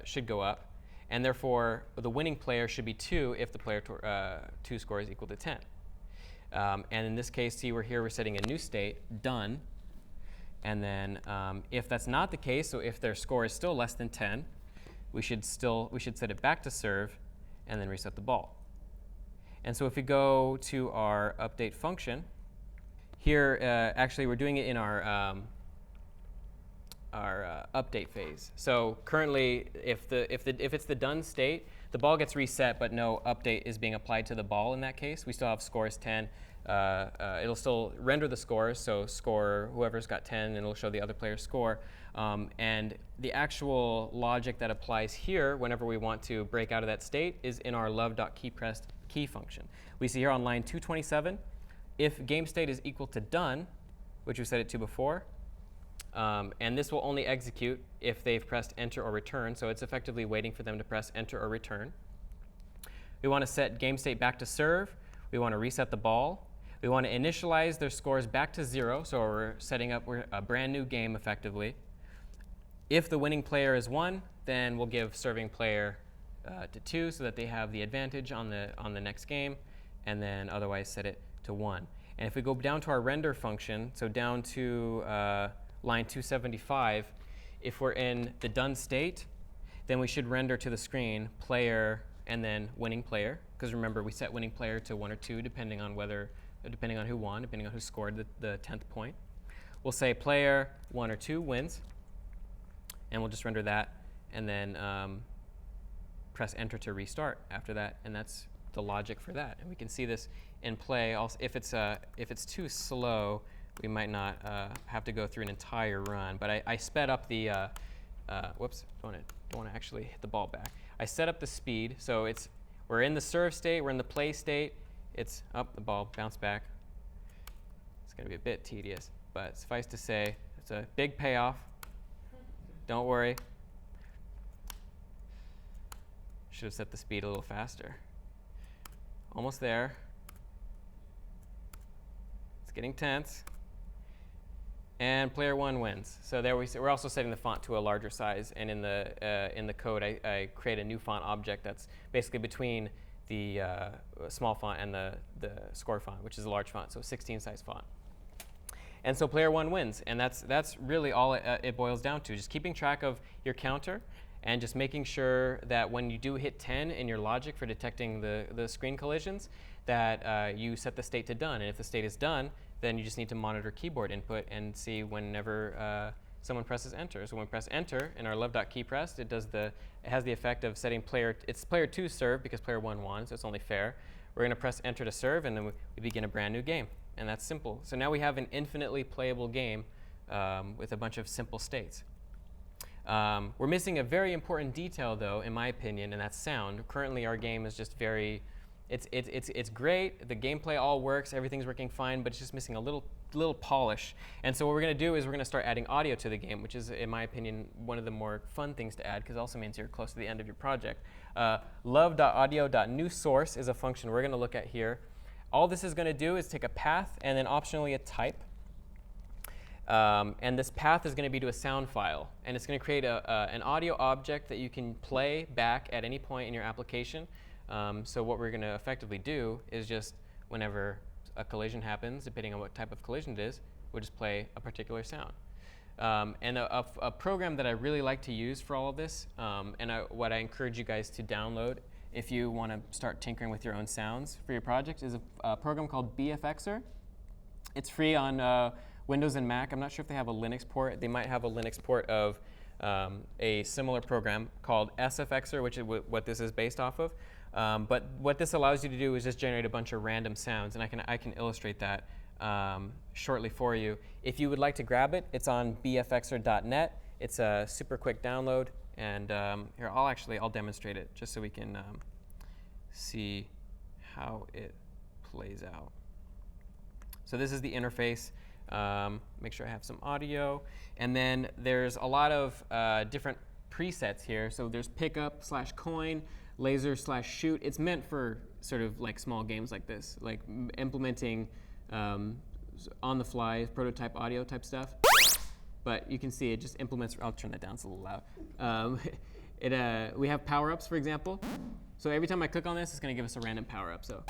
should go up. And therefore, the winning player should be 2 if the player 2 score is equal to 10. And in this case, see, we're setting a new state, done. And then if that's not the case, so if their score is still less than 10, we should set it back to serve and then reset the ball. And so if we go to our update function, here actually we're doing it in our update phase. So currently, if it's the done state, the ball gets reset, but no update is being applied to the ball in that case. We still have scores 10. It'll still render the scores, so score whoever's got 10, and it'll show the other player's score. And the actual logic that applies here, whenever we want to break out of that state, is in our love.keyPressedKey function. We see here on line 227, if game state is equal to done, which we set it to before, and this will only execute if they've pressed enter or return, so it's effectively waiting for them to press enter or return. We want to set game state back to serve. We want to reset the ball. We want to initialize their scores back to 0, so we're setting up a brand new game effectively. If the winning player is 1, then we'll give serving player to 2 so that they have the advantage on the next game, and then otherwise set it to 1. And if we go down to our render function, so down to line 275, if we're in the done state, then we should render to the screen player and then winning player, because remember we set winning player to 1 or 2 depending on who won, depending on who scored the 10th point. We'll say player 1 or 2 wins, and we'll just render that, and then press enter to restart after that, and that's the logic for that. And we can see this and play. Also, if it's too slow, we might not have to go through an entire run. But I sped up the, whoops, don't want to actually hit the ball back. I set up the speed, so we're in the serve state, we're in the play state. It's up, the ball bounced back. It's going to be a bit tedious, but suffice to say, it's a big payoff. Don't worry. Should have set the speed a little faster. Almost there. It's getting tense. And player 1 wins. So there we're also setting the font to a larger size. And in the code, I create a new font object that's basically between the small font and the score font, which is a large font, so 16 size font. And so player 1 wins. And that's really all it boils down to, just keeping track of your counter and just making sure that when you do hit 10 in your logic for detecting the screen collisions, that you set the state to done. And if the state is done, then you just need to monitor keyboard input and see whenever someone presses enter. So when we press enter in our LÖVE.keyPressed, it has the effect of setting player 2's serve because player 1 won, so it's only fair. We're going to press enter to serve, and then we begin a brand new game. And that's simple. So now we have an infinitely playable game with a bunch of simple states. We're missing a very important detail, though, in my opinion, and that's sound. Currently, our game is just very, it's great. The gameplay all works. Everything's working fine, but it's just missing a little polish. And so what we're going to do is we're going to start adding audio to the game, which is, in my opinion, one of the more fun things to add, because it also means you're close to the end of your project. LÖVE.audio.newSource is a function we're going to look at here. All this is going to do is take a path and then optionally a type. And this path is going to be to a sound file. And it's going to create an audio object that you can play back at any point in your application. So what we're going to effectively do is just whenever a collision happens, depending on what type of collision it is, we'll just play a particular sound. And a program that I really like to use for all of this, and what I encourage you guys to download if you want to start tinkering with your own sounds for your project, is a program called bfxr. It's free on Windows and Mac. I'm not sure if they have a Linux port. They might have a Linux port of a similar program called sfxr, which is what this is based off of. But what this allows you to do is just generate a bunch of random sounds, and I can illustrate that shortly for you. If you would like to grab it, it's on bfxr.net. It's a super quick download, and here I'll demonstrate it just so we can see how it plays out. So this is the interface. Make sure I have some audio, and then there's a lot of different presets here. So there's pickup / coin, laser / shoot. It's meant for sort of like small games like this, like implementing on the fly prototype audio type stuff. But you can see it just implements. I'll turn that down, it's a little loud. We have power-ups, for example. So every time I click on this, it's going to give us a random power-up. So.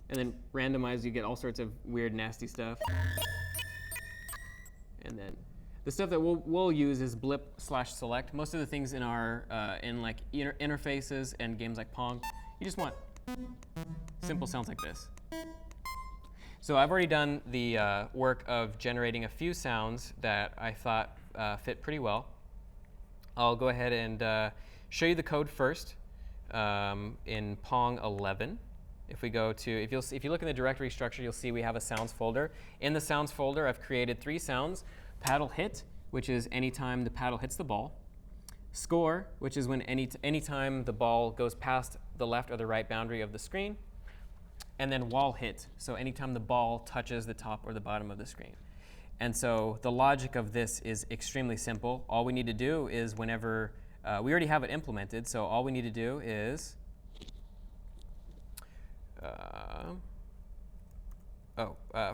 And then randomized, you get all sorts of weird, nasty stuff. And then the stuff that we'll use is blip / select. Most of the things in our in like interfaces and games like Pong, you just want simple sounds like this. So I've already done the work of generating a few sounds that I thought fit pretty well. I'll go ahead and show you the code first in Pong 11. If we go to, if you look in the directory structure, you'll see we have a sounds folder. In the sounds folder, I've created 3 sounds. Paddle hit, which is anytime the paddle hits the ball. Score, which is when anytime the ball goes past the left or the right boundary of the screen. And then wall hit, so anytime the ball touches the top or the bottom of the screen. And so the logic of this is extremely simple. All we need to do is whenever, we already have it implemented, so all we need to do is,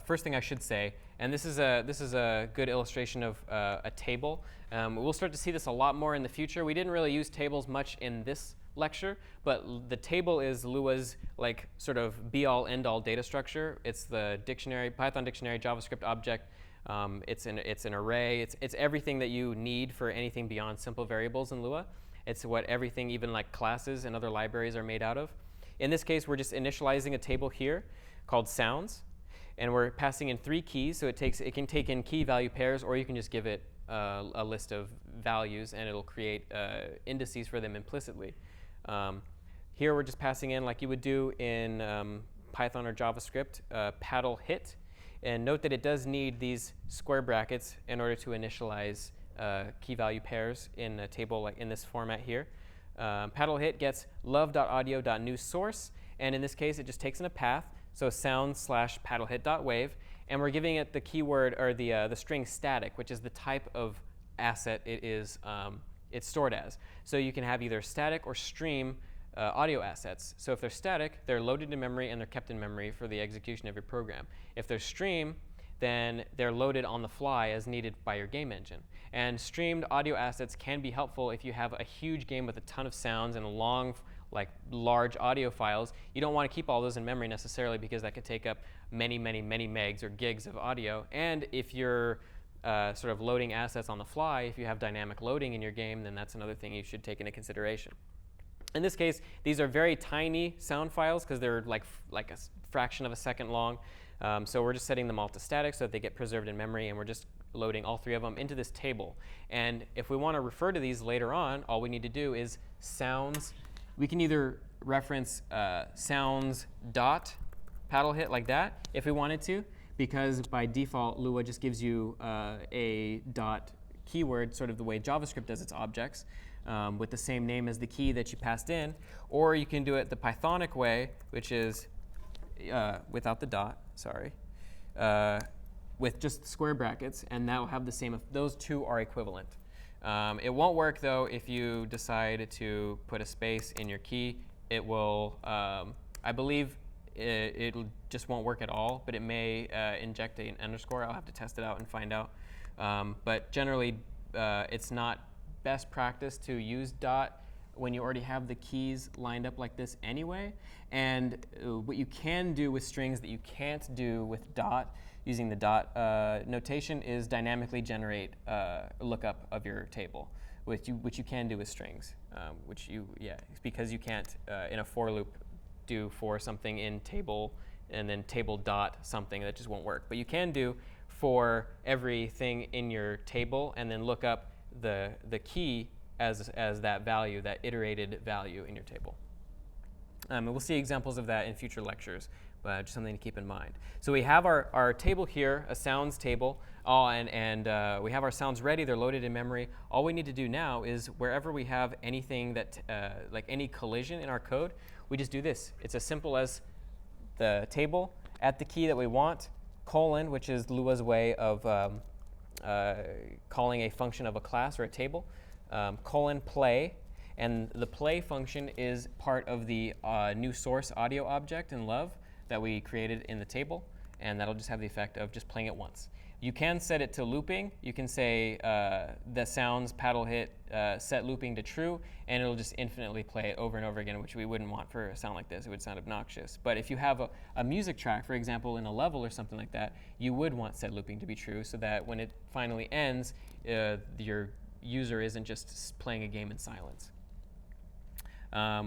first thing I should say, and this is a good illustration of a table. We'll start to see this a lot more in the future. We didn't really use tables much in this lecture, but the table is Lua's like sort of be-all, end-all data structure. It's the dictionary, Python dictionary, JavaScript object. It's an array. It's everything that you need for anything beyond simple variables in Lua. It's what everything, even like classes and other libraries, are made out of. In this case, we're just initializing a table here called sounds, and we're passing in 3 keys. So it can take in key value pairs, or you can just give it a list of values, and it'll create indices for them implicitly. Here we're just passing in, like you would do in Python or JavaScript, paddle hit. And note that it does need these square brackets in order to initialize key value pairs in a table like in this format here. Paddle hit gets love.audio.newSource, and in this case it just takes in a path, so sound/paddlehit.wave, and we're giving it the keyword or the string static, which is the type of asset it is it's stored as. So you can have either static or stream audio assets. So if they're static, they're loaded in memory and they're kept in memory for the execution of your program. If they're stream, then they're loaded on the fly as needed by your game engine. And streamed audio assets can be helpful if you have a huge game with a ton of sounds and large audio files. You don't want to keep all those in memory necessarily, because that could take up many megs or gigs of audio. And if you're sort of loading assets on the fly, if you have dynamic loading in your game, then that's another thing you should take into consideration. In this case, these are very tiny sound files because they're like a fraction of a second long. So we're just setting them all to static so that they get preserved in memory, and we're just loading all three of them into this table. And if we want to refer to these later on, all we need to do is sounds. We can either reference sounds dot paddle hit like that if we wanted to, because by default Lua just gives you a dot keyword, sort of the way JavaScript does its objects, with the same name as the key that you passed in. Or you can do it the Pythonic way, which is without the dot, sorry, with just square brackets, and that will have the same. If those two are equivalent. It won't work though if you decide to put a space in your key. It will, I believe, it just won't work at all, but it may inject an underscore. I'll have to test it out and find out. But generally, it's not best practice to use dot when you already have the keys lined up like this anyway. And what you can do with strings that you can't do with dot, using the dot notation, is dynamically generate a lookup of your table, which you can do with strings, because you can't in a for loop do for something in table and then table dot something. That just won't work. But you can do for everything in your table and then look up the key as that value, that iterated value in your table. And we'll see examples of that in future lectures, but just something to keep in mind. So we have our table here, a sounds table, and we have our sounds ready. They're loaded in memory. All we need to do now is wherever we have anything that, like any collision in our code, we just do this. It's as simple as the table at the key that we want, colon, which is Lua's way of calling a function of a class or a table, colon play, and the play function is part of the new source audio object in LÖVE that we created in the table, and that'll just have the effect of just playing it once. You can set it to looping. You can say the sounds paddle hit set looping to true, and it'll just infinitely play it over and over again, which we wouldn't want for a sound like this. It would sound obnoxious. But if you have a music track, for example, in a level or something like that, you would want set looping to be true, so that when it finally ends, your user isn't just playing a game in silence.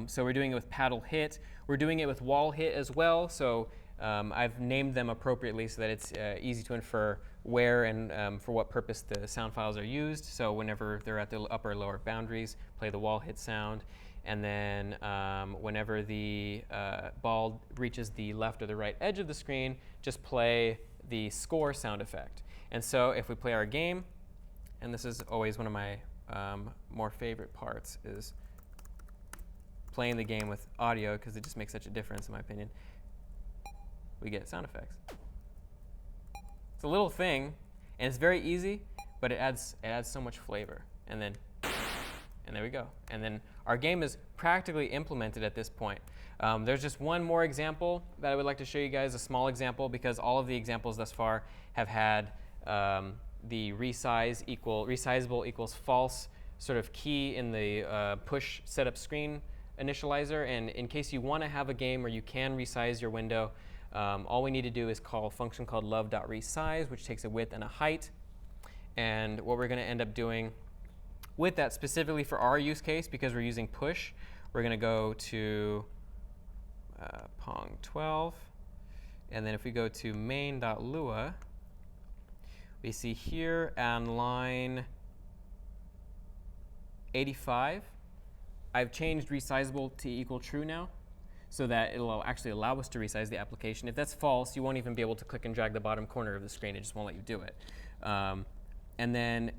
So we're doing it with paddle hit. We're doing it with wall hit as well. So I've named them appropriately so that it's easy to infer where and for what purpose the sound files are used. So whenever they're at the upper or lower boundaries, play the wall hit sound. And then whenever the ball reaches the left or the right edge of the screen, just play the score sound effect. And so if we play our game, and this is always one of my more favorite parts, is playing the game with audio, because it just makes such a difference in my opinion, we get sound effects. It's a little thing, and it's very easy, but it adds so much flavor. And there we go. And then our game is practically implemented at this point. There's just one more example that I would like to show you guys, a small example, because all of the examples thus far have had the resizable equals false sort of key in the push setup screen initializer. And in case you want to have a game where you can resize your window, all we need to do is call a function called love.resize, which takes a width and a height. And what we're going to end up doing with that, specifically for our use case, because we're using push, we're going to go to Pong 12. And then if we go to main.lua, we see here on line 85, I've changed resizable to equal true now, so that it'll actually allow us to resize the application. If that's false, you won't even be able to click and drag the bottom corner of the screen. It just won't let you do it. And then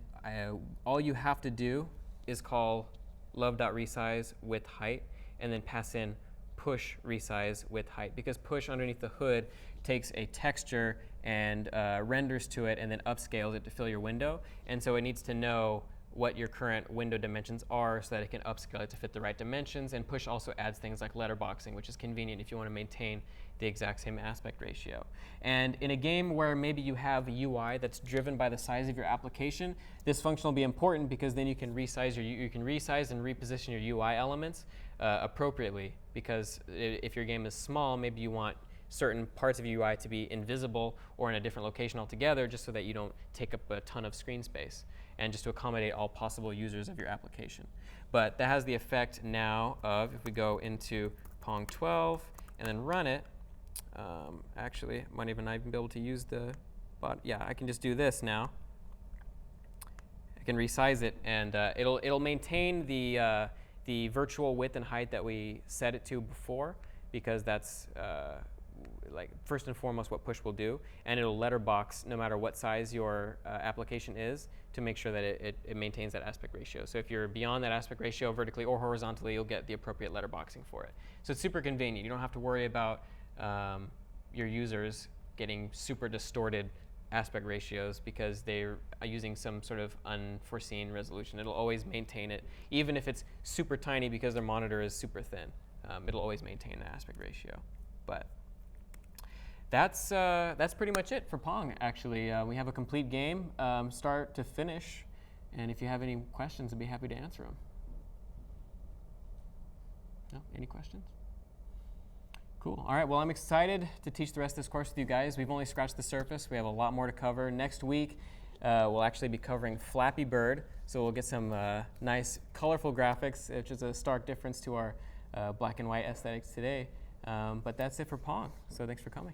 all you have to do is call love.resize with height, and then pass in push resize with height, because push underneath the hood takes a texture and renders to it and then upscales it to fill your window. And so it needs to know what your current window dimensions are so that it can upscale it to fit the right dimensions. And push also adds things like letterboxing, which is convenient if you want to maintain the exact same aspect ratio. And in a game where maybe you have a UI that's driven by the size of your application, this function will be important, because then you can resize and reposition your UI elements appropriately. Because if your game is small, maybe you want certain parts of your UI to be invisible or in a different location altogether, just so that you don't take up a ton of screen space, and just to accommodate all possible users of your application. But that has the effect now of, if we go into Pong 12 and then run it, actually, I might even not even be able to use the bot. Yeah, I can just do this now. I can resize it, and it'll maintain the virtual width and height that we set it to before, because that's like first and foremost what push will do, and it'll letterbox no matter what size your application is, to make sure that it maintains that aspect ratio. So if you're beyond that aspect ratio vertically or horizontally, you'll get the appropriate letterboxing for it. So it's super convenient. You don't have to worry about your users getting super distorted aspect ratios because they're using some sort of unforeseen resolution. It'll always maintain it, even if it's super tiny because their monitor is super thin. It'll always maintain the aspect ratio. But that's pretty much it for Pong, actually. We have a complete game, start to finish. And if you have any questions, I'd be happy to answer them. No? Any questions? Cool. All right, well, I'm excited to teach the rest of this course with you guys. We've only scratched the surface. We have a lot more to cover. Next week, we'll actually be covering Flappy Bird. So we'll get some nice, colorful graphics, which is a stark difference to our black and white aesthetics today. But that's it for Pong. So thanks for coming.